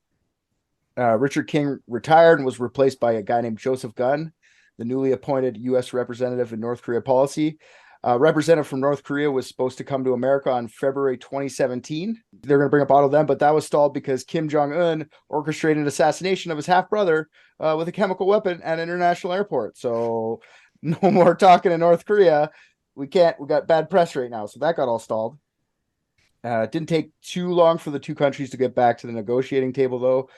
Speaker 1: Richard King retired and was replaced by a guy named Joseph Gunn, the newly appointed U.S. representative in North Korea policy. Representative from North Korea was supposed to come to America on February 2017. They're going to bring up Otto then, but that was stalled because Kim Jong-un orchestrated an assassination of his half-brother with a chemical weapon at an international airport. So no more talking in North Korea. We got bad press right now. So that got all stalled. It didn't take too long for the two countries to get back to the negotiating table, though.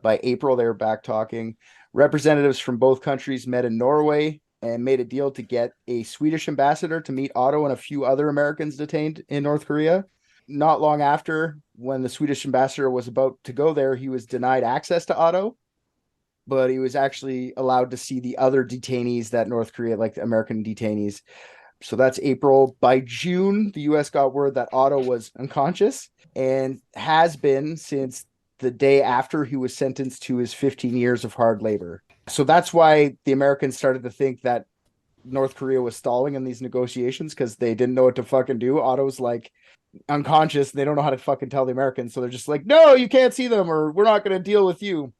Speaker 1: By April, they were back talking. Representatives from both countries met in Norway and made a deal to get a Swedish ambassador to meet Otto and a few other Americans detained in North Korea. Not long after, when the Swedish ambassador was about to go there, he was denied access to Otto, but he was actually allowed to see the other detainees that North Korea, like the American detainees. So that's April. By June, the U.S. got word that Otto was unconscious and has been since the day after he was sentenced to his 15 years of hard labor. So that's why the Americans started to think that North Korea was stalling in these negotiations, because they didn't know what to fucking do. Otto's like unconscious. They don't know how to fucking tell the Americans. So they're just like, no, you can't see them, or we're not going to deal with you.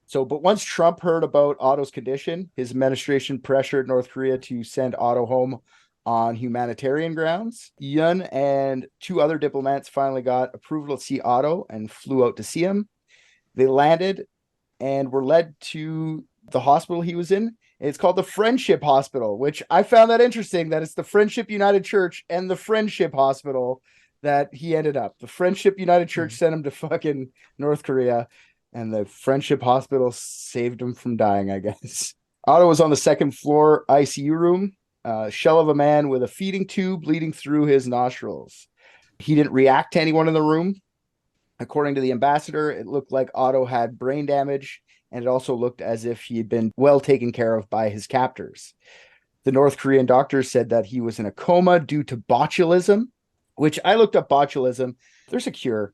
Speaker 1: So, but once Trump heard about Otto's condition, his administration pressured North Korea to send Otto home on humanitarian grounds. Yun and two other diplomats finally got approval to see Otto and flew out to see him. They landed and were led to the hospital he was in. It's called the Friendship Hospital, which I found that interesting, that it's the Friendship United Church and the Friendship Hospital that he ended up. The Friendship United Church sent him to fucking North Korea, and the Friendship Hospital saved him from dying, I guess. Otto was on the second floor ICU room, shell of a man with a feeding tube leading through his nostrils. He didn't react to anyone in the room. According to the ambassador, it looked like Otto had brain damage, and it also looked as if he had been well taken care of by his captors. The North Korean doctors said that he was in a coma due to botulism, which I looked up botulism. There's a cure,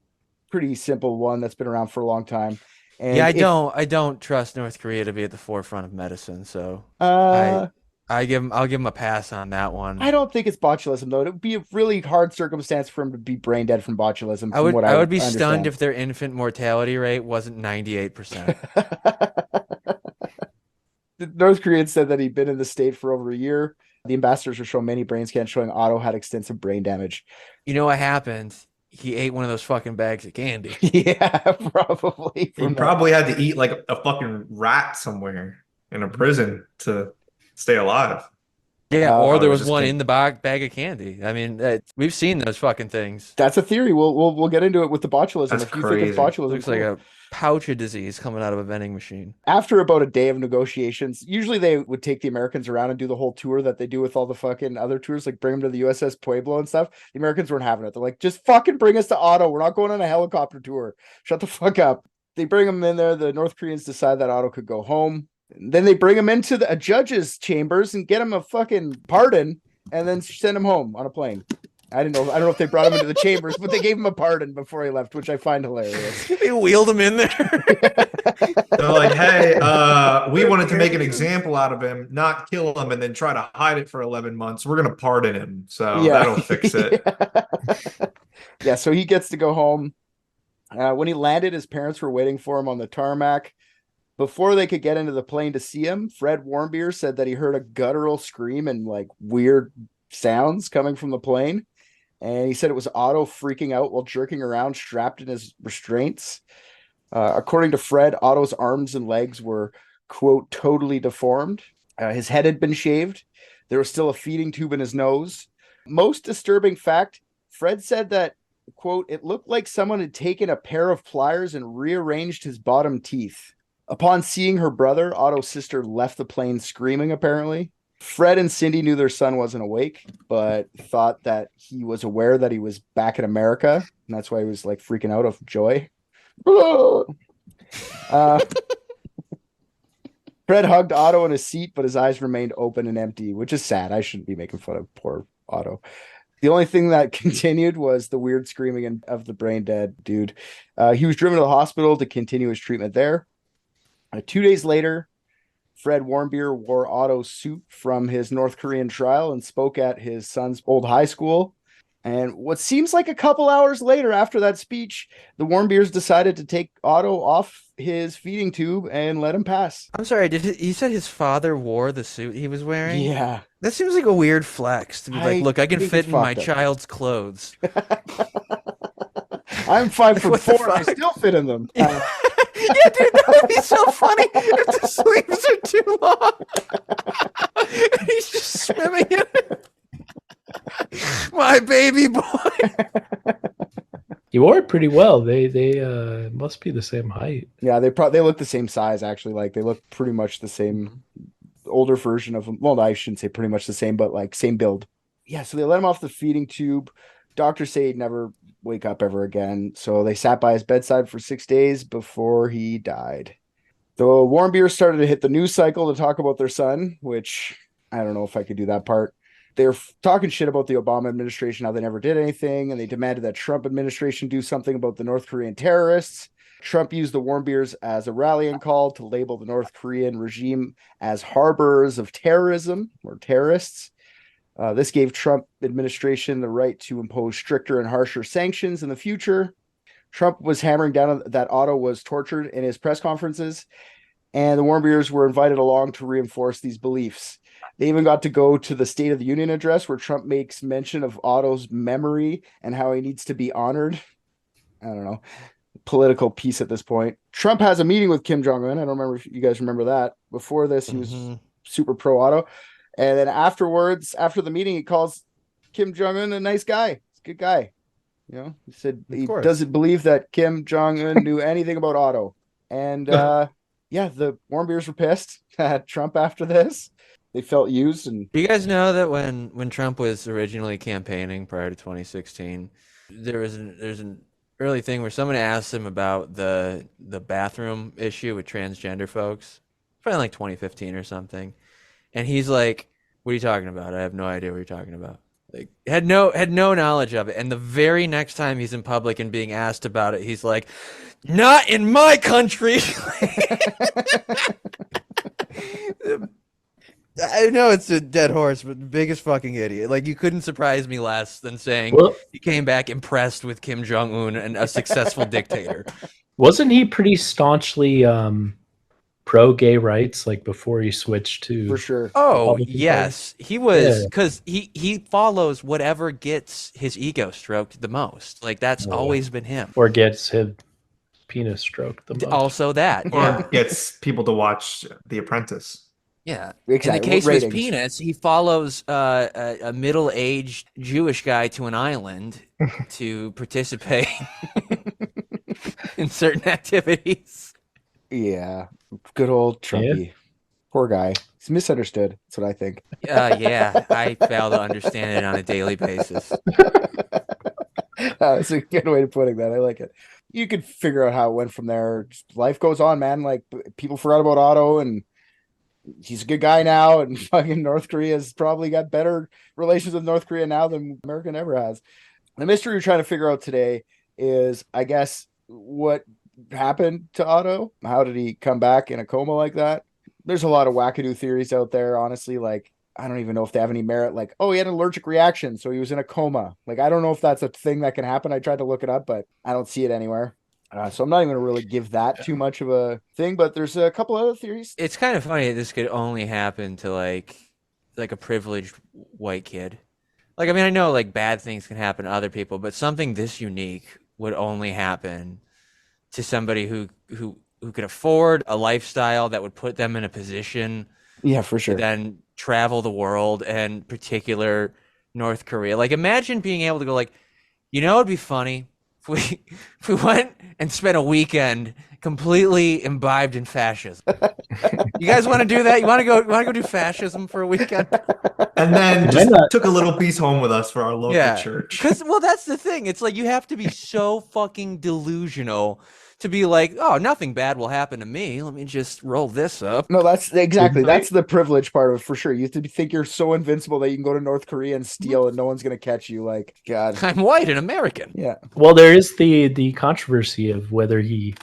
Speaker 1: pretty simple one that's been around for a long time. And
Speaker 3: yeah, I don't trust North Korea to be at the forefront of medicine, so I'll give him a pass on that one.
Speaker 1: I don't think it's botulism though. It would be a really hard circumstance for him to be brain dead from botulism.
Speaker 3: I would be stunned if their infant mortality rate wasn't 98%.
Speaker 1: The North Koreans said that he'd been in the state for over a year. The ambassadors were showing many brain scans showing Otto had extensive brain damage.
Speaker 3: You know what happened? He ate one of those fucking bags of candy.
Speaker 1: Yeah, probably.
Speaker 4: He probably had to eat like a fucking rat somewhere in a prison to stay alive.
Speaker 3: Yeah, or there was one in the bag of candy. I mean, we've seen those fucking things.
Speaker 1: That's a theory. We'll get into it with the botulism.
Speaker 4: That's
Speaker 1: if you
Speaker 4: crazy.
Speaker 1: think it's botulism,
Speaker 3: Looks like a pouch of disease coming out of a vending machine.
Speaker 1: After about a day of negotiations, usually they would take the Americans around and do the whole tour that they do with all the fucking other tours, like bring them to the USS Pueblo and stuff. The Americans weren't having it. They're like, just fucking bring us to Otto. We're not going on a helicopter tour. Shut the fuck up. They bring him in there. The North Koreans decide that Otto could go home. Then they bring him into a judge's chambers and get him a fucking pardon and then send him home on a plane. I don't know if they brought him into the chambers, but they gave him a pardon before he left, which I find hilarious.
Speaker 3: They wheeled him in there.
Speaker 4: They're like, hey, we wanted to make an example out of him, not kill him, and then try to hide it for 11 months. We're going to pardon him. So that'll fix it.
Speaker 1: Yeah, so he gets to go home. When he landed, his parents were waiting for him on the tarmac. Before they could get into the plane to see him, Fred Warmbier said that he heard a guttural scream and like weird sounds coming from the plane. And he said it was Otto freaking out while jerking around, strapped in his restraints. According to Fred, Otto's arms and legs were, quote, totally deformed. His head had been shaved. There was still a feeding tube in his nose. Most disturbing fact, Fred said that, quote, it looked like someone had taken a pair of pliers and rearranged his bottom teeth. Upon seeing her brother, Otto's sister left the plane screaming, apparently. Fred and Cindy knew their son wasn't awake, but thought that he was aware that he was back in America, and that's why he was like freaking out of joy. Fred hugged Otto in his seat, but his eyes remained open and empty, which is sad. I shouldn't be making fun of poor Otto. The only thing that continued was the weird screaming of the brain dead dude. He was driven to the hospital to continue his treatment there. 2 days later, Fred Warmbier wore Otto's suit from his North Korean trial and spoke at his son's old high school. And what seems like a couple hours later after that speech, the Warmbiers decided to take Otto off his feeding tube and let him pass.
Speaker 3: I'm sorry, he said his father wore the suit he was wearing?
Speaker 1: Yeah.
Speaker 3: That seems like a weird flex to be like, look, I can fit in my
Speaker 1: up.
Speaker 3: child's clothes.
Speaker 1: I'm 5'4", I still fit in them.
Speaker 3: Yeah, dude, that would be so funny if the sleeves are too long. And he's just swimming in it. My baby boy.
Speaker 2: You wore it pretty well. They must be the same height.
Speaker 1: Yeah, they look the same size, actually. Like, they look pretty much the same, older version of them. Well, I shouldn't say pretty much the same, but like same build. Yeah, so they let him off the feeding tube. Doctors say he'd never wake up ever again. So they sat by his bedside for 6 days before he died. The Warmbier started to hit the news cycle to talk about their son, which I don't know if I could do that part. They're talking shit about the Obama administration, how they never did anything, and they demanded that Trump administration do something about the North Korean terrorists. Trump used the Warmbiers as a rallying call to label the North Korean regime as harborers of terrorism or terrorists. This gave Trump administration the right to impose stricter and harsher sanctions in the future. Trump was hammering down that Otto was tortured in his press conferences, and the Warmbiers were invited along to reinforce these beliefs. They even got to go to the State of the Union address where Trump makes mention of Otto's memory and how he needs to be honored. I don't know. political piece at this point. Trump has a meeting with Kim Jong-un. I don't remember if you guys remember that. Before this, he was super pro Otto. And then afterwards, after the meeting, he calls Kim Jong-un a nice guy. He's a good guy. You know, he said he doesn't believe that Kim Jong-un knew anything about Otto. And yeah, the Warmbiers were pissed at Trump after this. They felt used. And
Speaker 3: do you guys know that when Trump was originally campaigning prior to 2016, there's an early thing where someone asked him about the bathroom issue with transgender folks, probably like 2015 or something, and he's like, "What are you talking about? I have no idea what you're talking about." Like had no knowledge of it. And the very next time he's in public and being asked about it, he's like, "Not in my country." I know it's a dead horse, but the biggest fucking idiot. Like, you couldn't surprise me less than saying he came back impressed with Kim Jong-un and a successful dictator.
Speaker 2: Wasn't he pretty staunchly pro-gay rights, like before he switched to...
Speaker 1: For sure.
Speaker 3: Oh, yes. He was, because he follows whatever gets his ego stroked the most. Like, that's always been him.
Speaker 2: Or gets his penis stroked the most.
Speaker 3: Also that.
Speaker 4: Or gets people to watch The Apprentice.
Speaker 3: Yeah.
Speaker 1: Exactly.
Speaker 3: In the case of his penis, he follows a middle-aged Jewish guy to an island to participate in certain activities.
Speaker 1: Yeah. Good old Trumpy. Yeah. Poor guy. He's misunderstood. That's what I think.
Speaker 3: Yeah. I fail to understand it on a daily basis.
Speaker 1: That's a good way of putting that. I like it. You could figure out how it went from there. Just life goes on, man. Like, people forgot about Otto, and he's a good guy now, and fucking North Korea's probably got better relations with North Korea now than America ever has. The mystery we're trying to figure out today is, I guess, what happened to Otto? How did he come back in a coma like that? There's a lot of wackadoo theories out there, honestly. Like, I don't even know if they have any merit. Like, oh, he had an allergic reaction, so he was in a coma. Like, I don't know if that's a thing that can happen. I tried to look it up, but I don't see it anywhere. So I'm not even going to really give that too much of a thing, but there's a couple other theories.
Speaker 3: It's kind of funny that this could only happen to like a privileged white kid. Like, I mean, I know like bad things can happen to other people, but something this unique would only happen to somebody who could afford a lifestyle that would put them in a position,
Speaker 1: yeah, for sure,
Speaker 3: to then travel the world, and particular North Korea. Like, imagine being able to go like, you know, it'd be funny if we went and spent a weekend completely imbibed in fascism. You guys want to do that? You want to go do fascism for a weekend?
Speaker 4: And then just took a little piece home with us for our local church.
Speaker 3: Because, well, that's the thing. It's like you have to be so fucking delusional to be like, oh, nothing bad will happen to me. Let me just roll this up.
Speaker 1: No, that's the privilege part of it, for sure. You have to think you're so invincible that you can go to North Korea and steal and no one's going to catch you. Like, God.
Speaker 3: I'm white and American.
Speaker 1: Yeah.
Speaker 2: Well, there is the controversy of whether he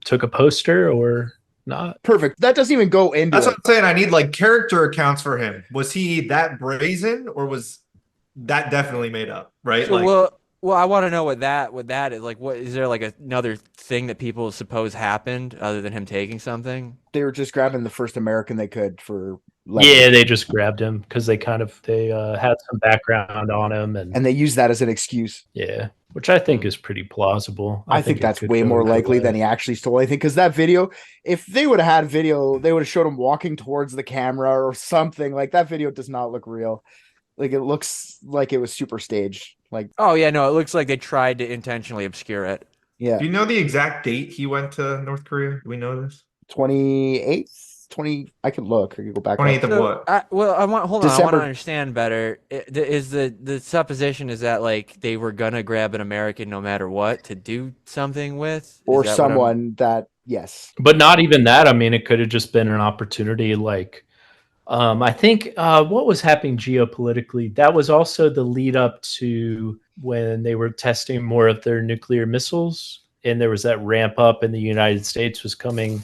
Speaker 2: took a poster or not.
Speaker 1: Perfect. That doesn't even go into
Speaker 4: That's what I'm saying. I need like character accounts for him. Was he that brazen, or was that definitely made up? Right?
Speaker 3: So, like, well, I want to know what that is. Like, what is there like another thing that people suppose happened other than him taking something?
Speaker 1: They were just grabbing the first American they could for.
Speaker 2: Yeah, they just grabbed him because they had some background on him, and
Speaker 1: they used that as an excuse.
Speaker 2: Yeah, which I think is pretty plausible.
Speaker 1: I think that's way more likely than he actually stole anything, because that video, if they would have had video, they would have showed him walking towards the camera or something. Like, that video does not look real. Like, it looks like it was super staged. Like,
Speaker 3: oh yeah, no, it looks like they tried to intentionally obscure it.
Speaker 1: Yeah.
Speaker 4: Do you know the exact date he went to North Korea? Do we know this?
Speaker 1: 28th. I could look. I could go back.
Speaker 4: 28th of what?
Speaker 3: I want to understand better. Is the supposition is that like they were gonna grab an American no matter what to do something with,
Speaker 1: or someone that, yes,
Speaker 2: but not even that. I mean, it could have just been an opportunity. Like, I think what was happening geopolitically, that was also the lead up to when they were testing more of their nuclear missiles, and there was that ramp up, and the United States was coming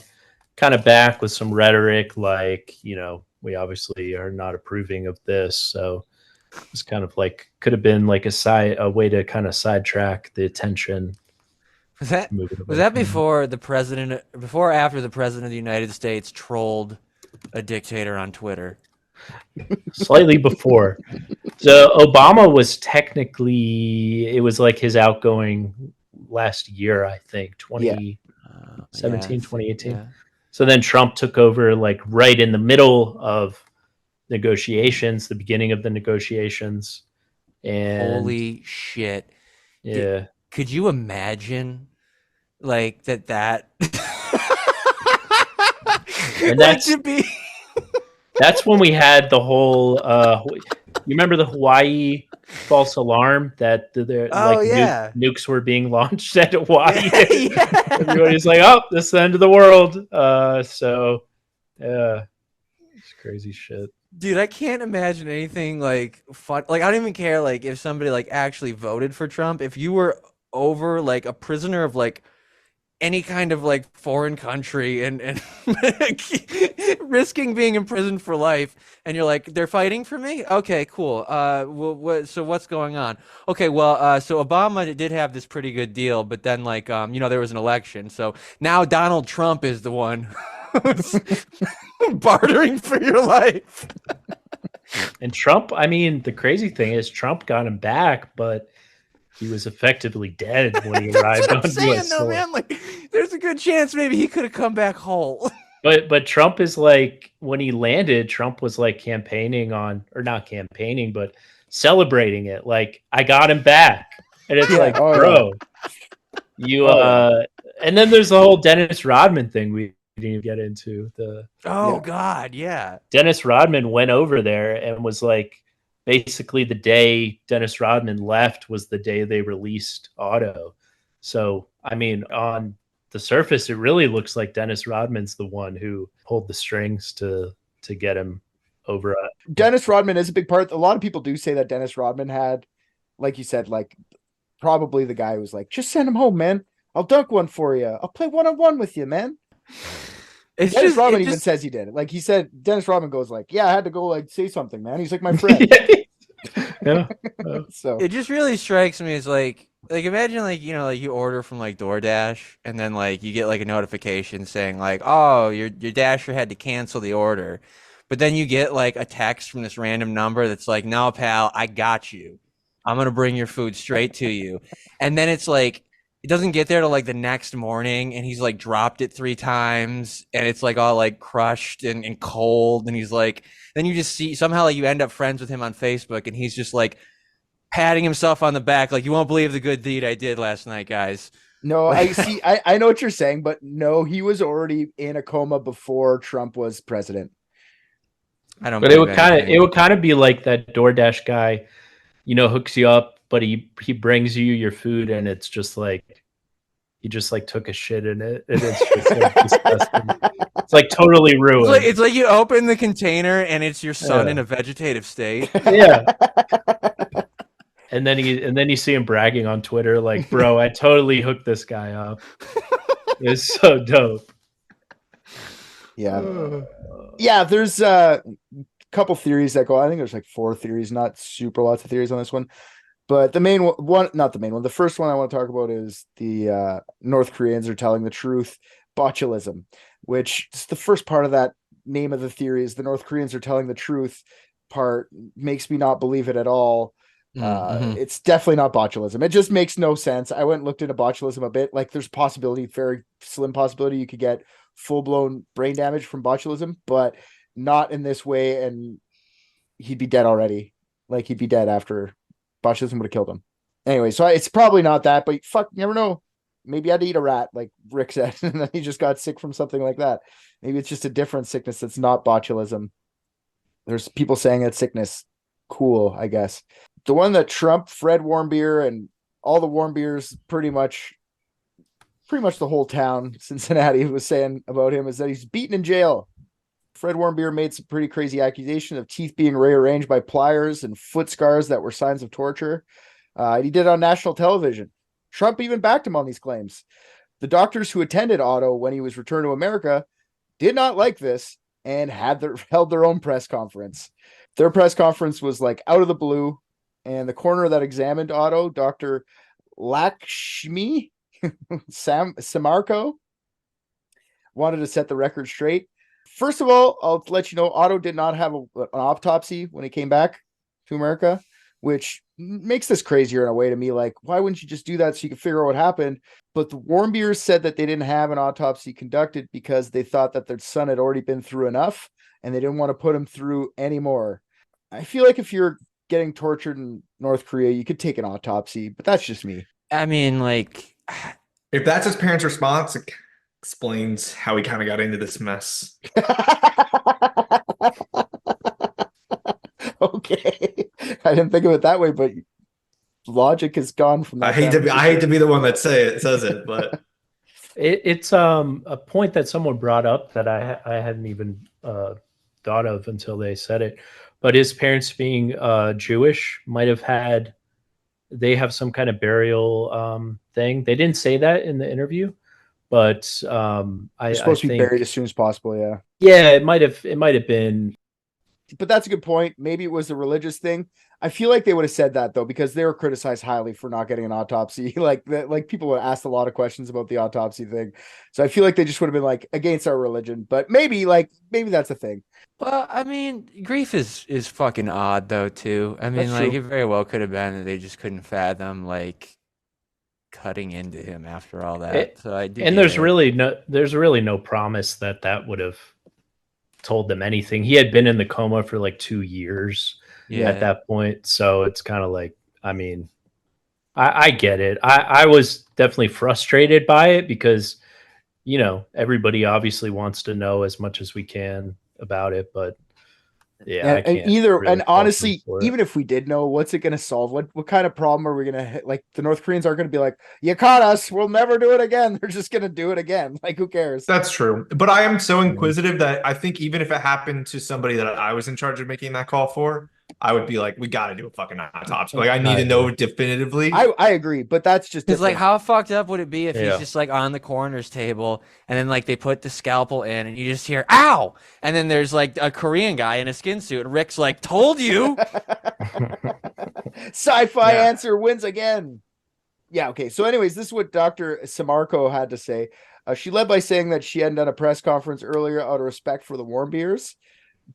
Speaker 2: kind of back with some rhetoric like, you know, we obviously are not approving of this. So it's kind of like, could have been like a way to kind of sidetrack the attention.
Speaker 3: Was that before or after the president of the United States trolled a dictator on Twitter?
Speaker 2: Slightly before. So Obama was technically, it was like his outgoing last year, I think, 2017, 2018.
Speaker 3: Yeah.
Speaker 2: So then Trump took over like right in the middle of negotiations, the beginning of the negotiations. And
Speaker 3: Holy shit.
Speaker 2: yeah.
Speaker 3: Could you imagine like that
Speaker 2: And
Speaker 3: like to be
Speaker 2: that's when we had the whole you remember the Hawaii false alarm that nukes were being launched at Hawaii?
Speaker 3: Yeah.
Speaker 2: Everybody's like, oh, this is the end of the world. So it's crazy shit.
Speaker 3: Dude, I can't imagine anything like fun. Like, I don't even care like if somebody like actually voted for Trump. If you were over like a prisoner of like any kind of like foreign country and risking being imprisoned for life, and you're like, they're fighting for me. Okay, cool. So what's going on? Okay, well, so Obama did have this pretty good deal, but then like there was an election, so now Donald Trump is the one who's bartering for your life.
Speaker 2: And Trump, I mean, the crazy thing is Trump got him back, but he was effectively dead when he arrived on US soil.
Speaker 3: Man, like, there's a good chance maybe he could have come back whole.
Speaker 2: But Trump is like, when he landed, Trump was like campaigning on, or not campaigning, but celebrating it. Like, I got him back. And it's bro, you, and then there's the whole Dennis Rodman thing we didn't even get into.
Speaker 3: God, yeah.
Speaker 2: Dennis Rodman went over there and was like, basically the day Dennis Rodman left was the day they released Otto. So, I mean, on the surface, it really looks like Dennis Rodman's the one who pulled the strings to get him over.
Speaker 1: Dennis Rodman is a big part. A lot of people do say that Dennis Rodman had, like you said, like probably the guy who was like, just send him home, man. I'll dunk one for you. I'll play one-on-one with you, man. Dennis Rodman even says he did it. Like he said, Dennis Rodman goes like, yeah, I had to go like say something, man. He's like my friend.
Speaker 2: Yeah.
Speaker 1: So
Speaker 3: it just really strikes me as like imagine like like you order from like DoorDash and then like you get like a notification saying like, oh, your Dasher had to cancel the order, but then you get like a text from this random number that's like, no pal, I got you, I'm gonna bring your food straight to you. And then it's like it doesn't get there till like the next morning, and he's like dropped it 3 times, and it's like all like crushed and cold, and he's like, then you just see somehow like you end up friends with him on Facebook, and he's just like patting himself on the back like, you won't believe the good deed I did last night, guys.
Speaker 1: No, I see. I know what you're saying, but no, he was already in a coma before Trump was president.
Speaker 3: I don't.
Speaker 2: But it would kind of be like that DoorDash guy, hooks you up, but he brings you your food and it's just like he just like took a shit in it, and it's just like disgusting. It's like totally ruined.
Speaker 3: It's like you open the container and it's your son in a vegetative state.
Speaker 2: Yeah. And then you see him bragging on Twitter like, bro, I totally hooked this guy up. It's so dope.
Speaker 1: Yeah. Yeah, there's a couple theories that go. I think there's like 4 theories, not super lots of theories on this one. But the main one, not the main one, the first one I want to talk about is the North Koreans are telling the truth, botulism, which is the first part of that name of the theory is the North Koreans are telling the truth part makes me not believe it at all. It's definitely not botulism. It just makes no sense. I went and looked into botulism a bit. Like there's possibility, very slim possibility you could get full-blown brain damage from botulism, but not in this way. And he'd be dead already. Like he'd be dead after botulism would have killed him. Anyway, so it's probably not that, but fuck, you never know. Maybe I had to eat a rat, like Rick said, and then he just got sick from something like that. Maybe it's just a different sickness that's not botulism. There's people saying it's sickness. Cool, I guess. The one that Trump, Fred Warmbier, and all the Warmbiers, pretty much the whole town, Cincinnati, was saying about him is that he's beaten in jail. Fred Warmbier made some pretty crazy accusations of teeth being rearranged by pliers and foot scars that were signs of torture. He did it on national television. Trump even backed him on these claims. The doctors who attended Otto when he was returned to America did not like this and held their own press conference. Their press conference was like out of the blue, and the coroner that examined Otto, Dr. Lakshmi Samarko, wanted to set the record straight. First of all, I'll let you know Otto did not have an autopsy when he came back to America, which makes this crazier in a way to me. Like, why wouldn't you just do that so you can figure out what happened? But the Warmbiers said that they didn't have an autopsy conducted because they thought that their son had already been through enough and they didn't want to put him through anymore. I feel like if you're getting tortured in North Korea, you could take an autopsy, but that's just me.
Speaker 3: I mean, like,
Speaker 4: If that's his parents' response, it explains how he kind of got into this mess.
Speaker 1: Okay. I didn't think of it that way, but logic is gone from that.
Speaker 4: I hate to be the one that says it, but
Speaker 2: It's a point that someone brought up that I hadn't even thought of until they said it. But his parents being Jewish might have had, they have some kind of burial thing. They didn't say that in the interview, but
Speaker 1: You're supposed to be buried as soon as possible. Yeah.
Speaker 2: Yeah, it might have been.
Speaker 1: But that's a good point. Maybe it was a religious thing. I feel like they would have said that though, because they were criticized highly for not getting an autopsy. Like people would ask a lot of questions about the autopsy thing. So I feel like they just would have been like against our religion, but maybe that's a thing.
Speaker 3: well, I mean, grief is fucking odd though too. I mean,
Speaker 1: That's
Speaker 3: like
Speaker 1: true.
Speaker 3: it very well could have been that they just couldn't fathom like cutting into him after all that. So I do.
Speaker 2: And
Speaker 3: get
Speaker 2: there's
Speaker 3: it.
Speaker 2: really no promise that would have told them anything. He had been in the coma for like 2 years at that point. So it's kind of like, I mean, I get it. I was definitely frustrated by it because, you know, everybody obviously wants to know as much as we can about it, but yeah, I can't really
Speaker 1: and
Speaker 2: fault
Speaker 1: honestly,
Speaker 2: them for it.
Speaker 1: even if we did know, what's it going to solve? What kind of problem are we going to hit? Like the North Koreans aren't going to be like, you caught us, we'll never do it again. They're just going to do it again. Like, who cares?
Speaker 4: that's true. But I am so inquisitive that I think even if it happened to somebody that I was in charge of making that call for, I would be like, we got to do a fucking autopsy. Like, I need to know definitively.
Speaker 1: I agree, but that's just
Speaker 3: Because like,
Speaker 1: different.
Speaker 3: how fucked up would it be if
Speaker 2: Yeah.
Speaker 3: he's just like on the coroner's table and then like they put the scalpel in and you just hear "ow," and then there's like a Korean guy in a skin suit and Rick's like, "Told you."
Speaker 1: Sci-fi
Speaker 4: Yeah.
Speaker 1: answer wins again. Yeah, okay. So anyways, this is what Dr. Samarko had to say. She led by saying that she hadn't done a press conference earlier out of respect for the Warmbiers,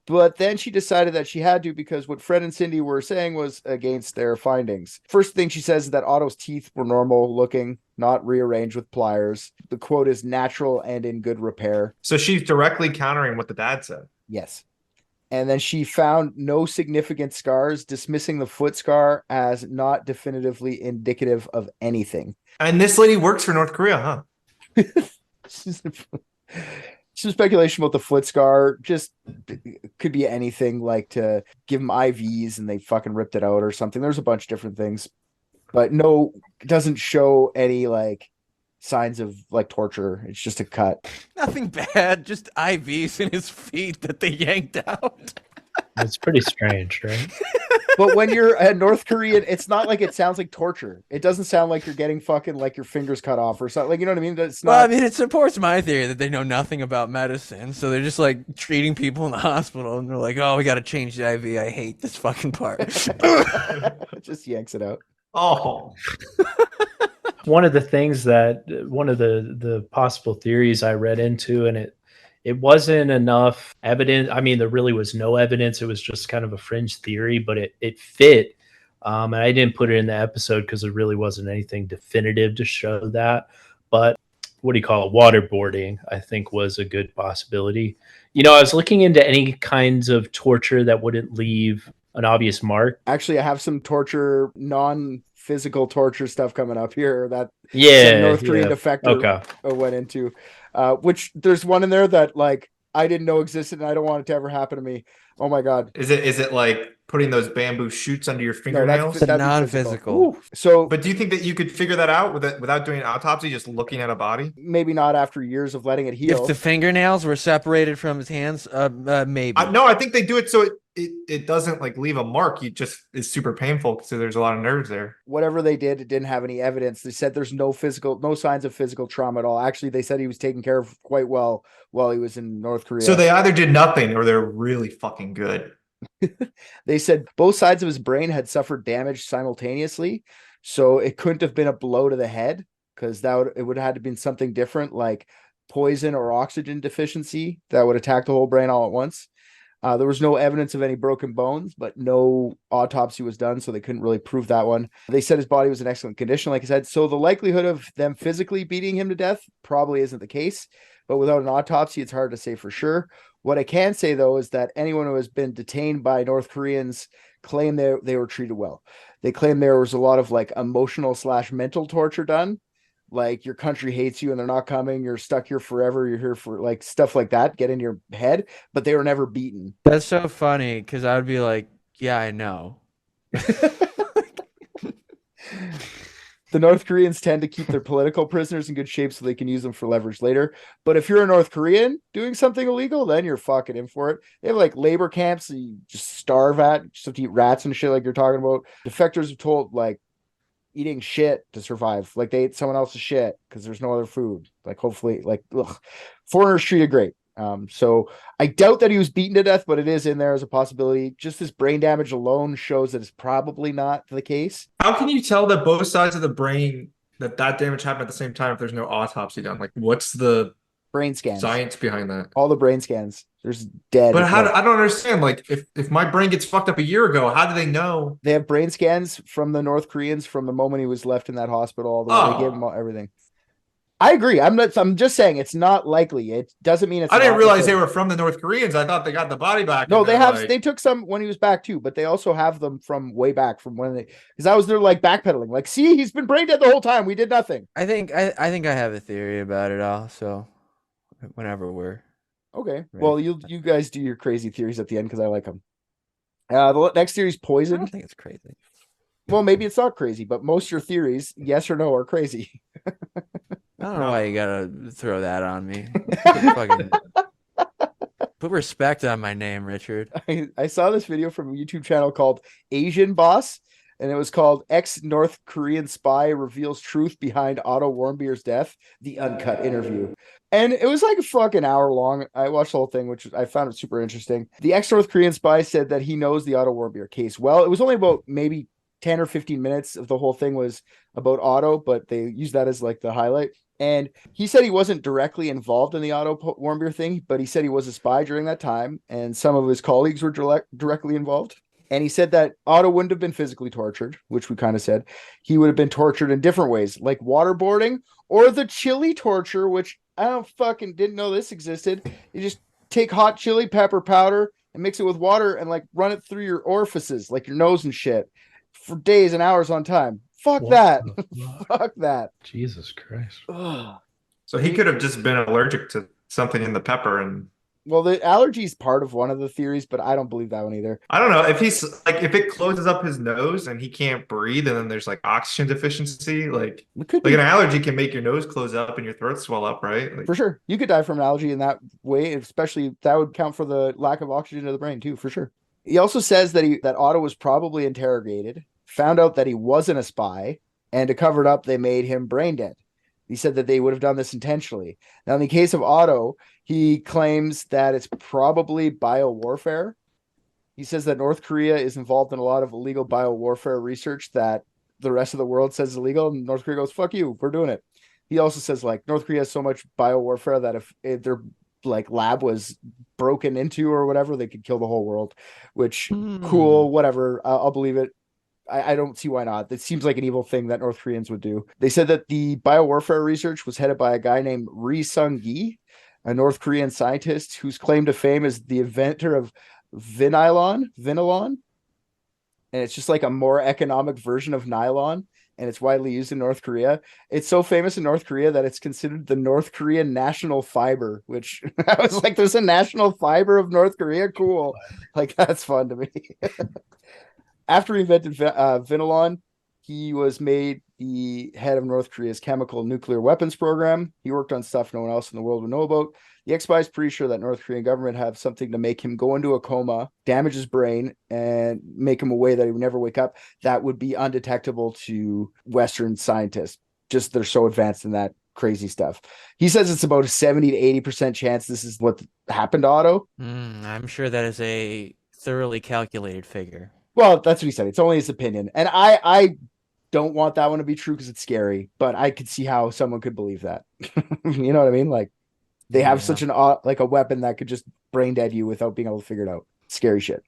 Speaker 1: but then she decided that she had to because what Fred and Cindy were saying was against their findings. First thing she says is that Otto's teeth were normal looking, not rearranged with pliers. The quote is natural and in good repair.
Speaker 4: So she's directly countering what the dad said.
Speaker 1: Yes. And then she found no significant scars, dismissing the foot scar as not definitively indicative of anything.
Speaker 4: And this lady works for North Korea, huh?
Speaker 1: Some speculation about the foot scar. Just could be anything, like to give them IVs and they fucking ripped it out or something. There's a bunch of different things, but no, it doesn't show any like signs of like torture. It's just a cut.
Speaker 3: Nothing bad, just IVs in his feet that they yanked out.
Speaker 2: It's pretty strange, right?
Speaker 1: But when you're a North Korean, it's not like it sounds like torture. It doesn't sound like you're getting fucking like your fingers cut off or something. Like, you know what I mean? It's not.
Speaker 3: Well, I mean, it supports my theory that they know nothing about medicine, so they're just like treating people in the hospital, and they're like, "Oh, we got to change the IV. I hate this fucking part."
Speaker 1: It just yanks it out.
Speaker 4: Oh,
Speaker 2: One of the possible theories I read into, and it wasn't enough evidence. I mean, there really was no evidence. It was just kind of a fringe theory, but it fit. And I didn't put it in the episode because there really wasn't anything definitive to show that. But what do you call it? Waterboarding, I think, was a good possibility. You know, I was looking into any kinds of torture that wouldn't leave an obvious mark.
Speaker 1: Actually, I have some torture, non-physical torture stuff coming up here that
Speaker 2: Yeah,
Speaker 1: North Korean
Speaker 2: yeah.
Speaker 1: defector
Speaker 2: Okay.
Speaker 1: went into. Which there's one in there that like I didn't know existed and I don't want it to ever happen to me. Oh my god.
Speaker 4: is it like putting those bamboo shoots under your
Speaker 1: No,
Speaker 4: fingernails?
Speaker 1: that'd be
Speaker 3: non-physical.
Speaker 1: Ooh. So
Speaker 4: But do you think that you could figure that out without doing an autopsy, just looking at a body?
Speaker 1: maybe not after years of letting it heal.
Speaker 3: If the fingernails were separated from his hands, maybe.
Speaker 4: No, I think they do it so it doesn't like leave a mark. You just it's super painful because there's a lot of nerves there.
Speaker 1: Whatever they did, it didn't have any evidence. They said there's no signs of physical trauma at all. Actually, they said he was taken care of quite well while he was in North Korea.
Speaker 4: So they either did nothing or they're really fucking good.
Speaker 1: They said both sides of his brain had suffered damage simultaneously, so it couldn't have been a blow to the head because it would have had to been something different, like poison or oxygen deficiency that would attack the whole brain all at once. There was no evidence of any broken bones, but no autopsy was done, so they couldn't really prove that one. They said his body was in excellent condition, like I said. So the likelihood of them physically beating him to death probably isn't the case. But without an autopsy, it's hard to say for sure. What I can say, though, is that anyone who has been detained by North Koreans claim they were treated well. They claim there was a lot of like emotional / mental torture done. Like your country hates you and they're not coming. You're stuck here forever. You're here for like stuff like that. Get in your head, but they were never beaten.
Speaker 3: That's so funny because I would be like, yeah, I know.
Speaker 1: The North Koreans tend to keep their political prisoners in good shape so they can use them for leverage later. But if you're a North Korean doing something illegal, then you're fucking in for it. They have like labor camps that you just starve at, just have to eat rats and shit like you're talking about. Defectors are told like eating shit to survive. Like they ate someone else's shit because there's no other food. Like hopefully, like foreigners treated great. So I doubt that he was beaten to death, but it is in there as a possibility. Just this brain damage alone shows that it's probably not the case.
Speaker 4: How can you tell that both sides of the brain that damage happened at the same time if there's no autopsy done? Like, what's the
Speaker 1: brain scans
Speaker 4: science behind that?
Speaker 1: All the brain scans. There's dead.
Speaker 4: But how? I don't understand. Like, if my brain gets fucked up a year ago, how do they know?
Speaker 1: They have brain scans from the North Koreans from the moment he was left in that hospital. All the way they gave him everything. I agree. I'm just saying it's not likely. It doesn't mean it's.
Speaker 4: I didn't realize they were from the North Koreans. I thought they got the body back.
Speaker 1: No, they took some when he was back too, but they also have them from way back from when because I was there like backpedaling. Like, see, he's been brain dead the whole time. We did nothing.
Speaker 3: I think I have a theory about it all. So whenever we're
Speaker 1: okay, right. Well, you guys do your crazy theories at the end because I like them. The next theory is poison.
Speaker 3: I don't think it's crazy.
Speaker 1: Well, maybe it's not crazy, but most of your theories, yes or no, are crazy.
Speaker 3: I don't know why you gotta throw that on me. Put respect on my name, Richard.
Speaker 1: I saw this video from a YouTube channel called Asian Boss, and it was called Ex-North Korean Spy Reveals Truth Behind Otto Warmbier's Death, the Uncut Interview. And it was like a fucking hour long. I watched the whole thing, which I found it super interesting. The ex-North Korean spy said that he knows the Otto Warmbier case well. It was only about maybe 10 or 15 minutes of the whole thing was about Otto, but they used that as like the highlight. And he said he wasn't directly involved in the Otto Warmbier thing, but he said he was a spy during that time, and some of his colleagues were directly involved. And he said that Otto wouldn't have been physically tortured, which we kind of said. He would have been tortured in different ways, like waterboarding or the chili torture, which I didn't know this existed. You just take hot chili pepper powder and mix it with water and like run it through your orifices, like your nose and shit, for days and hours on time. Fuck that. Fuck that.
Speaker 2: Jesus Christ.
Speaker 1: Ugh.
Speaker 4: So he could have just been allergic to something in the pepper and.
Speaker 1: Well, the allergy is part of one of the theories, but I don't believe that one either.
Speaker 4: I don't know if he's like, if it closes up his nose and he can't breathe and then there's like oxygen deficiency, like an allergy can make your nose close up and your throat swell up, right? Like,
Speaker 1: for sure. You could die from an allergy in that way, especially that would count for the lack of oxygen to the brain too, for sure. He also says that Otto was probably interrogated, found out that he wasn't a spy, and to cover it up, they made him brain dead. He said that they would have done this intentionally. Now, in the case of Otto, he claims that it's probably biowarfare. He says that North Korea is involved in a lot of illegal biowarfare research that the rest of the world says is illegal, and North Korea goes, fuck you, we're doing it. He also says, like, North Korea has so much biowarfare that if their like lab was broken into or whatever, they could kill the whole world, which cool, whatever. I'll believe it. I don't see why not. It seems like an evil thing that North Koreans would do. They said that the biowarfare research was headed by a guy named Ri Sung-gi, a North Korean scientist whose claim to fame is the inventor of vinylon. And it's just like a more economic version of nylon, and it's widely used in North Korea. It's so famous in North Korea that it's considered the North Korean national fiber, which I was like, there's a national fiber of North Korea? Cool. Like, that's fun to me. After he invented vinylon, he was made the head of North Korea's chemical nuclear weapons program. He worked on stuff no one else in the world would know about. The ex-spy is pretty sure that North Korean government have something to make him go into a coma, damage his brain, and make him a way that he would never wake up. That would be undetectable to Western scientists. Just they're so advanced in that crazy stuff. He says it's about a 70 to 80% chance this is what happened to Otto.
Speaker 3: I'm sure that is a thoroughly calculated figure.
Speaker 1: Well, that's what he said. It's only his opinion. And I don't want that one to be true because it's scary, but I could see how someone could believe that. You know what I mean? Like, They have
Speaker 3: Yeah.
Speaker 1: such an like a weapon that could just brain dead you without being able to figure it out. Scary shit.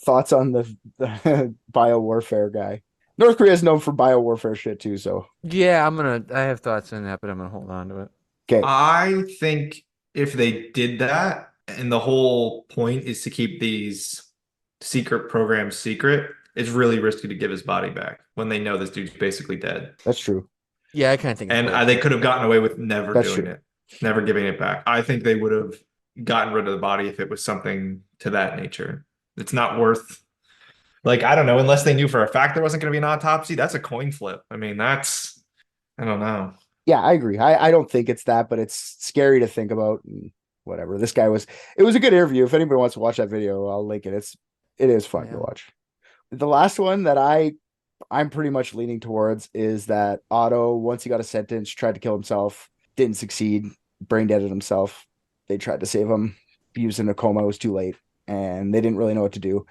Speaker 1: Thoughts on the bio warfare guy? North Korea is known for bio warfare shit too. So
Speaker 3: Yeah, I have thoughts on that, but I'm gonna hold on to it.
Speaker 1: okay,
Speaker 4: I think if they did that, and the whole point is to keep these secret programs secret, it's really risky to give his body back when they know this dude's basically dead.
Speaker 1: that's true.
Speaker 3: Yeah, I kind of think.
Speaker 4: And they could have gotten away with never
Speaker 1: That's
Speaker 4: doing
Speaker 1: true.
Speaker 4: it, never giving it back. I think they would have gotten rid of the body if it was something to that nature. It's not worth, like, I don't know, unless they knew for a fact there wasn't going to be an autopsy. That's a coin flip. I mean, that's, I don't know.
Speaker 1: Yeah, I agree. I don't think it's that, but it's scary to think about. And whatever. This guy was. It was a good interview. If anybody wants to watch that video, I'll link it. It is fun to watch. The last one that I'm pretty much leaning towards is that Otto, once he got a sentence, tried to kill himself, didn't succeed, brain deaded himself. They tried to save him. He was in a coma. It was too late, and they didn't really know what to do.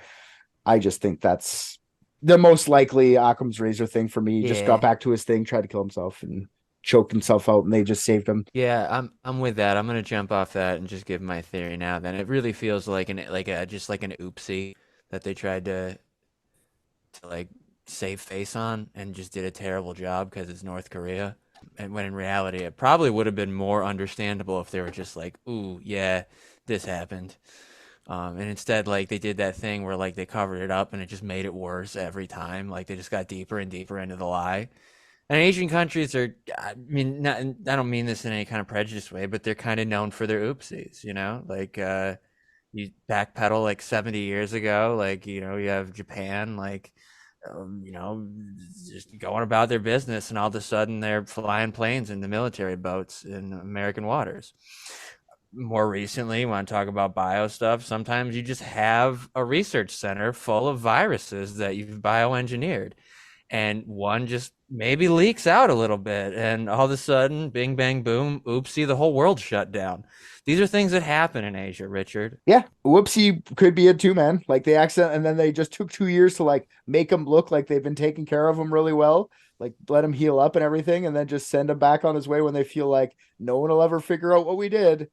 Speaker 1: I just think that's the most likely Occam's razor thing for me. He just got back to his thing, tried to kill himself, and choked himself out, and they just saved him.
Speaker 3: Yeah, I'm with that. I'm gonna jump off that and just give my theory now. Then it really feels like just like an oopsie that they tried to like save face on and just did a terrible job because it's North Korea. And when in reality, it probably would have been more understandable if they were just like, "Ooh, yeah, this happened." And instead, like they did that thing where like they covered it up and it just made it worse every time. Like they just got deeper and deeper into the lie. And Asian countries are, I mean, I don't mean this in any kind of prejudiced way, but they're kind of known for their oopsies, you know? Like, you backpedal like 70 years ago, like, you know, you have Japan, like, you know, just going about their business, and all of a sudden they're flying planes in the military boats in American waters. More recently, when I talk about bio stuff, sometimes you just have a research center full of viruses that you've bioengineered, and one just maybe leaks out a little bit, and all of a sudden, bing, bang, boom, oopsie, the whole world shut down. These are things that happen in Asia, Richard.
Speaker 1: Yeah, whoopsie could be it too, man. Like they accident, and then they just took 2 years to like make them look like they've been taking care of him really well, like let him heal up and everything, and then just send him back on his way when they feel like no one will ever figure out what we did.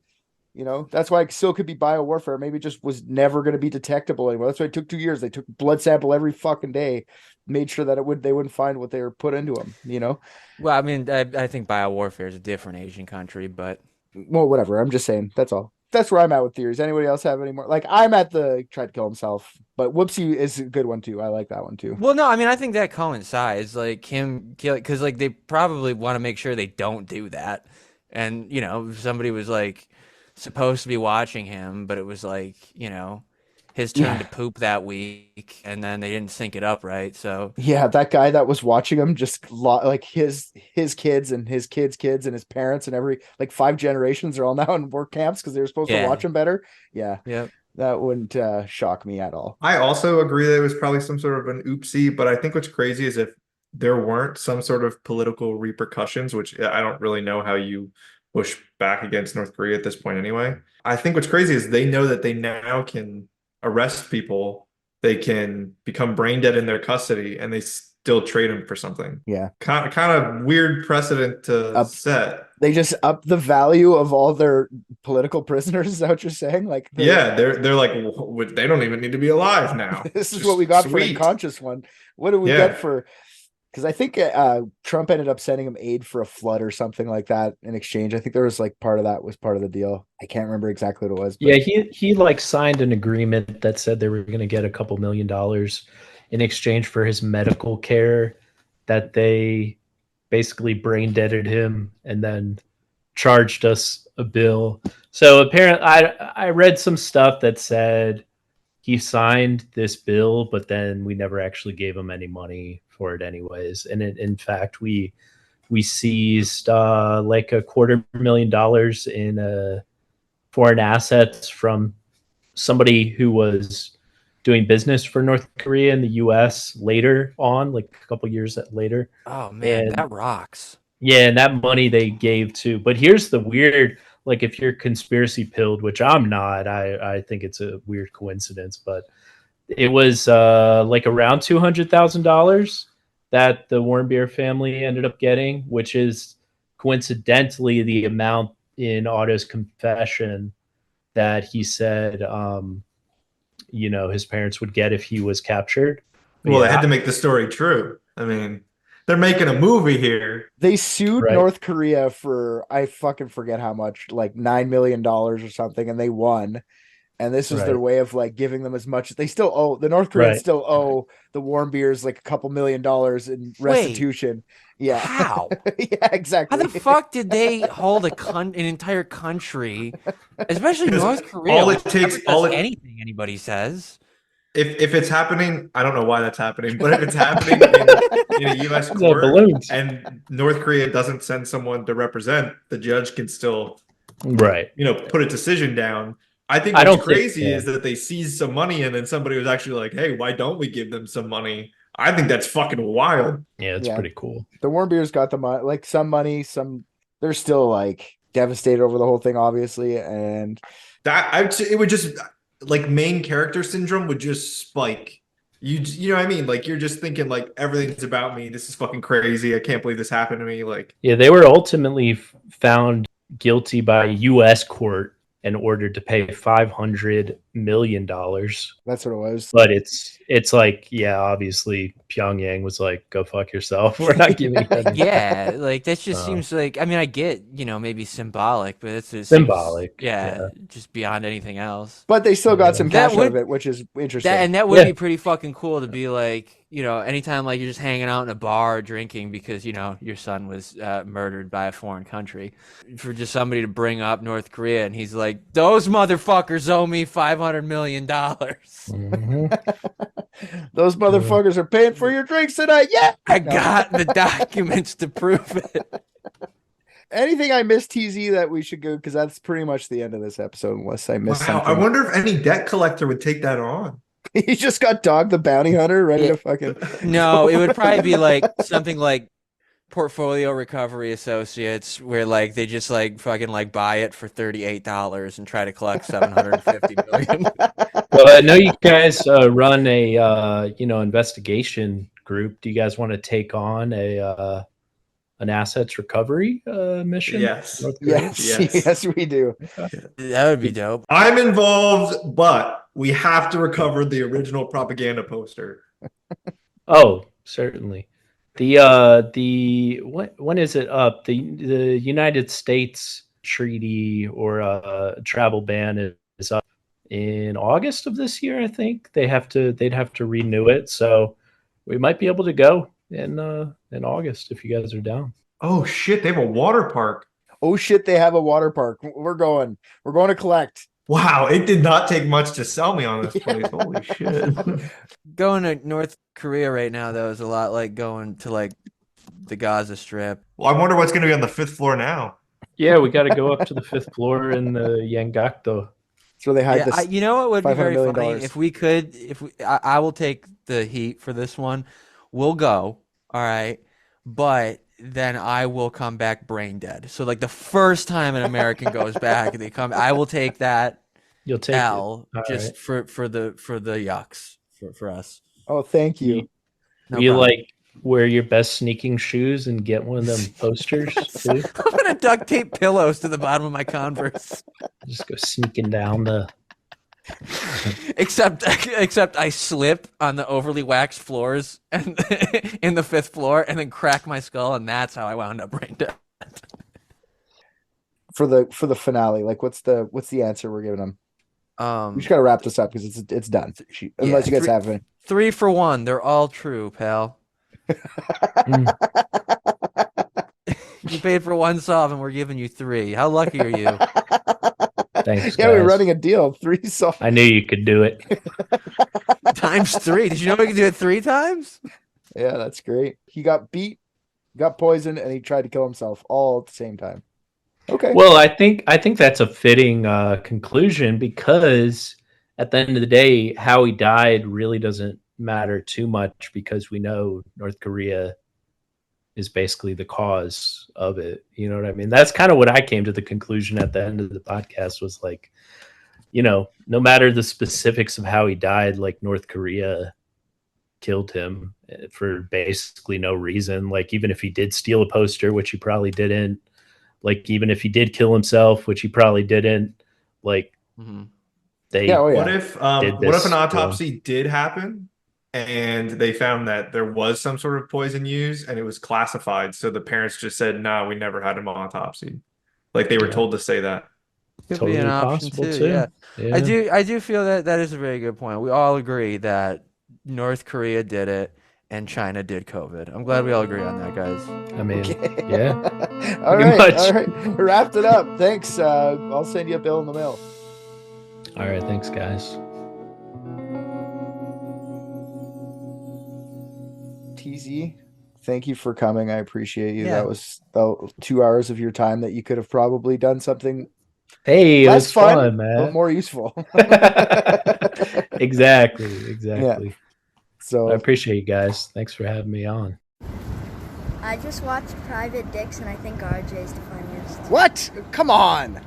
Speaker 1: You know, that's why it still could be bio warfare. Maybe it just was never going to be detectable anymore. That's why it took 2 years. They took blood sample every fucking day, made sure that they wouldn't find what they were put into them. You know.
Speaker 3: Well, I mean, I think bio warfare is a different Asian country, but
Speaker 1: well, whatever. I'm just saying. That's all. That's where I'm at with theories. Anybody else have any more? Like I'm at the tried to kill himself, but whoopsie is a good one too. I like that one too.
Speaker 3: Well, no, I mean, I think that coincides, like him killing, because like they probably want to make sure they don't do that, and you know, somebody was like supposed to be watching him, but it was like, you know, his turn to poop that week, and then they didn't sync it up right. So
Speaker 1: yeah, that guy that was watching him just like his kids and his kids' kids and his parents and every like 5 generations are all now in work camps because they were supposed to watch him better. Yeah, that wouldn't shock me at all.
Speaker 4: I also agree that it was probably some sort of an oopsie, but I think what's crazy is if there weren't some sort of political repercussions, which I don't really know how you push back against North Korea at this point anyway. I think what's crazy is they know that they now can arrest people, they can become brain dead in their custody, and they still trade them for something.
Speaker 1: Yeah.
Speaker 4: Kind of weird precedent to set.
Speaker 1: They just up the value of all their political prisoners, is that what you're saying? Like
Speaker 4: they're like, they don't even need to be alive now.
Speaker 1: This is what we got for the unconscious one. What do we get for? Because I think Trump ended up sending him aid for a flood or something like that in exchange. I think there was like part of that was part of the deal. I can't remember exactly what it was.
Speaker 2: But... yeah, he like signed an agreement that said they were going to get a couple $1 million in exchange for his medical care, that they basically brain deaded him and then charged us a bill. So apparently I read some stuff that said he signed this bill, but then we never actually gave him any money for it anyways. And in fact, we seized like $250,000 in foreign assets from somebody who was doing business for North Korea in the US later on, like a couple years later.
Speaker 3: Oh man, that rocks.
Speaker 2: Yeah, and that money they gave to. But here's the weird, like if you're conspiracy pilled, which I'm not, I think it's a weird coincidence, but it was like around $200,000 that the Warmbier family ended up getting, which is coincidentally the amount in Otto's confession that he said, his parents would get if he was captured.
Speaker 4: Well, they had to make the story true. I mean, they're making a movie here.
Speaker 1: They sued
Speaker 2: Right.
Speaker 1: North Korea for, I fucking forget how much, like $9 million or something, and they won. And this was their
Speaker 2: Right.
Speaker 1: way of like giving them as much. They still owe, the North Koreans
Speaker 2: Right.
Speaker 1: still owe the Warmbiers like a couple $1 million in restitution. Yeah.
Speaker 3: How?
Speaker 1: Yeah, exactly.
Speaker 3: How the fuck did they hold an entire country, especially North Korea?
Speaker 4: all it
Speaker 3: which
Speaker 4: takes-
Speaker 3: never
Speaker 4: all
Speaker 3: does
Speaker 4: it-
Speaker 3: anything anybody says.
Speaker 4: If it's happening, I don't know why that's happening, but if it's happening in a U.S.
Speaker 2: The
Speaker 4: court
Speaker 2: balloons.
Speaker 4: and North Korea doesn't send someone to represent, the judge can still,
Speaker 2: Right.
Speaker 4: put a decision down. I think
Speaker 2: I
Speaker 4: what's
Speaker 2: don't think-
Speaker 4: crazy is that they seized some money and then somebody was actually like, hey, why don't we give them some money? I think that's fucking wild.
Speaker 2: Yeah, it's
Speaker 1: Yeah.
Speaker 2: pretty cool.
Speaker 1: The Warmbiers got the money, like some money, they're still like devastated over the whole thing, obviously. And
Speaker 4: It would just, like, main character syndrome would just spike. You know what I mean? Like, you're just thinking like everything's about me. This is fucking crazy. I can't believe this happened to me. Like,
Speaker 2: Yeah, they were ultimately found guilty by a U.S. court and ordered to pay $500 million.
Speaker 1: that's what it was.
Speaker 2: But it's like, yeah, obviously Pyongyang was like, go fuck yourself. We're not giving you any.
Speaker 3: Yeah, like that just seems like. I mean, I get maybe symbolic, but it's just
Speaker 2: Symbolic,
Speaker 3: yeah, just beyond anything else.
Speaker 1: But they still got some
Speaker 3: That
Speaker 1: cash out of
Speaker 3: would-
Speaker 1: it, which is interesting.
Speaker 3: That would
Speaker 2: Yeah.
Speaker 3: be pretty fucking cool to be like, anytime like you're just hanging out in a bar drinking because your son was murdered by a foreign country, for just somebody to bring up North Korea and he's like, those motherfuckers owe me $500 million.
Speaker 2: Mhm.
Speaker 1: Those motherfuckers are paying for your drinks tonight. Yeah.
Speaker 3: I
Speaker 1: No.
Speaker 3: got the documents to prove it.
Speaker 1: Anything I missed, TZ, that we should go, because that's pretty much the end of this episode, unless I missed
Speaker 4: wow, I
Speaker 1: something.
Speaker 4: wonder if any debt collector would take that on.
Speaker 1: He just got Dog the Bounty Hunter ready
Speaker 3: Yeah.
Speaker 1: to fucking.
Speaker 3: No, it would probably be like something like Portfolio Recovery Associates, where like they just like fucking like buy it for $38 and try to collect $750 million.
Speaker 2: Well, I know you guys run a investigation group. Do you guys want to take on an assets recovery mission?
Speaker 4: Yes.
Speaker 2: North Korea?
Speaker 1: Yes, yes, we do.
Speaker 3: That would be dope.
Speaker 4: I'm involved, but we have to recover the original propaganda poster.
Speaker 2: Oh, certainly. When is it up? The United States treaty or travel ban is up in August of this year. I think they'd have to renew it. So we might be able to go in August if you guys are down.
Speaker 4: Oh shit, they have a water park.
Speaker 1: Oh shit, they have a water park. We're going to collect.
Speaker 4: Wow, it did not take much to sell me on this place. Holy shit.
Speaker 3: Going to North Korea right now, though, is a lot like going to like the Gaza Strip.
Speaker 4: Well, I wonder what's going to be on the 5th floor now.
Speaker 2: Yeah, we got to go up to the 5th floor in the Yangakdo.
Speaker 1: So they hide
Speaker 3: Yeah,
Speaker 1: this.
Speaker 3: you know what would be
Speaker 1: $500
Speaker 3: very
Speaker 1: million.
Speaker 3: funny if we could. I will take the heat for this one. We'll go, all right, but then I will come back brain dead. So like the first time an American goes back, I will take that
Speaker 2: You'll take
Speaker 3: L
Speaker 2: it. All
Speaker 3: just
Speaker 2: right.
Speaker 3: for the yucks for us.
Speaker 1: Oh, thank you.
Speaker 3: No
Speaker 2: you
Speaker 3: problem.
Speaker 2: like wear your best sneaking shoes and get one of them posters too.
Speaker 3: I'm gonna duct tape pillows to the bottom of my Converse.
Speaker 2: Just go sneaking down the.
Speaker 3: Except I slip on the overly waxed floors and in the 5th floor and then crack my skull, and that's how I wound up brain dead.
Speaker 1: For the finale, like what's the answer we're giving them? We just gotta wrap this up because it's done. Unless you guys have any.
Speaker 3: 3 for 1. They're all true, pal. You paid for 1 solve and we're giving you 3. How lucky are you?
Speaker 2: Thanks,
Speaker 1: Yeah,
Speaker 2: guys.
Speaker 1: we're running a deal. 3 solved.
Speaker 2: I knew you could do it.
Speaker 3: Times 3. Did you know we could do it 3 times?
Speaker 1: Yeah, that's great. He got beat, got poisoned, and he tried to kill himself all at the same time. Okay.
Speaker 2: Well, I think that's a fitting conclusion because at the end of the day, how he died really doesn't matter too much because we know North Korea is basically the cause of it. You know what I mean? That's kind of what I came to the conclusion at the end of the podcast was like, no matter the specifics of how he died, like North Korea killed him for basically no reason. Like even if he did steal a poster, which he probably didn't, Like, even if he did kill himself, which he probably didn't, like, they.
Speaker 1: Yeah, oh, yeah.
Speaker 4: What if an autopsy did happen and they found that there was some sort of poison used and it was classified, so the parents just said, "No, we never had him autopsied." Like, they were told to say that.
Speaker 3: Could
Speaker 2: Totally
Speaker 3: be an option
Speaker 2: possible,
Speaker 3: too.
Speaker 2: too.
Speaker 3: Yeah. I do feel that is a very good point. We all agree that North Korea did it and China did COVID. I'm glad we all agree on that, guys.
Speaker 2: I mean, yeah.
Speaker 1: All
Speaker 2: Pretty
Speaker 1: right,
Speaker 2: much.
Speaker 1: all right. Wrapped it up. Thanks. I'll send you a bill in the mail.
Speaker 2: All right, thanks, guys.
Speaker 1: TZ, thank you for coming. I appreciate you.
Speaker 3: Yeah.
Speaker 1: That was 2 hours of your time that you could have probably done something
Speaker 2: Hey, it
Speaker 1: less
Speaker 2: was
Speaker 1: fun,
Speaker 2: fun, man.
Speaker 1: but more useful.
Speaker 2: Exactly.
Speaker 1: Yeah. So
Speaker 2: I appreciate you guys. Thanks for having me on.
Speaker 10: I just watched Private Dicks, and I think RJ's the funniest.
Speaker 1: what? Come on.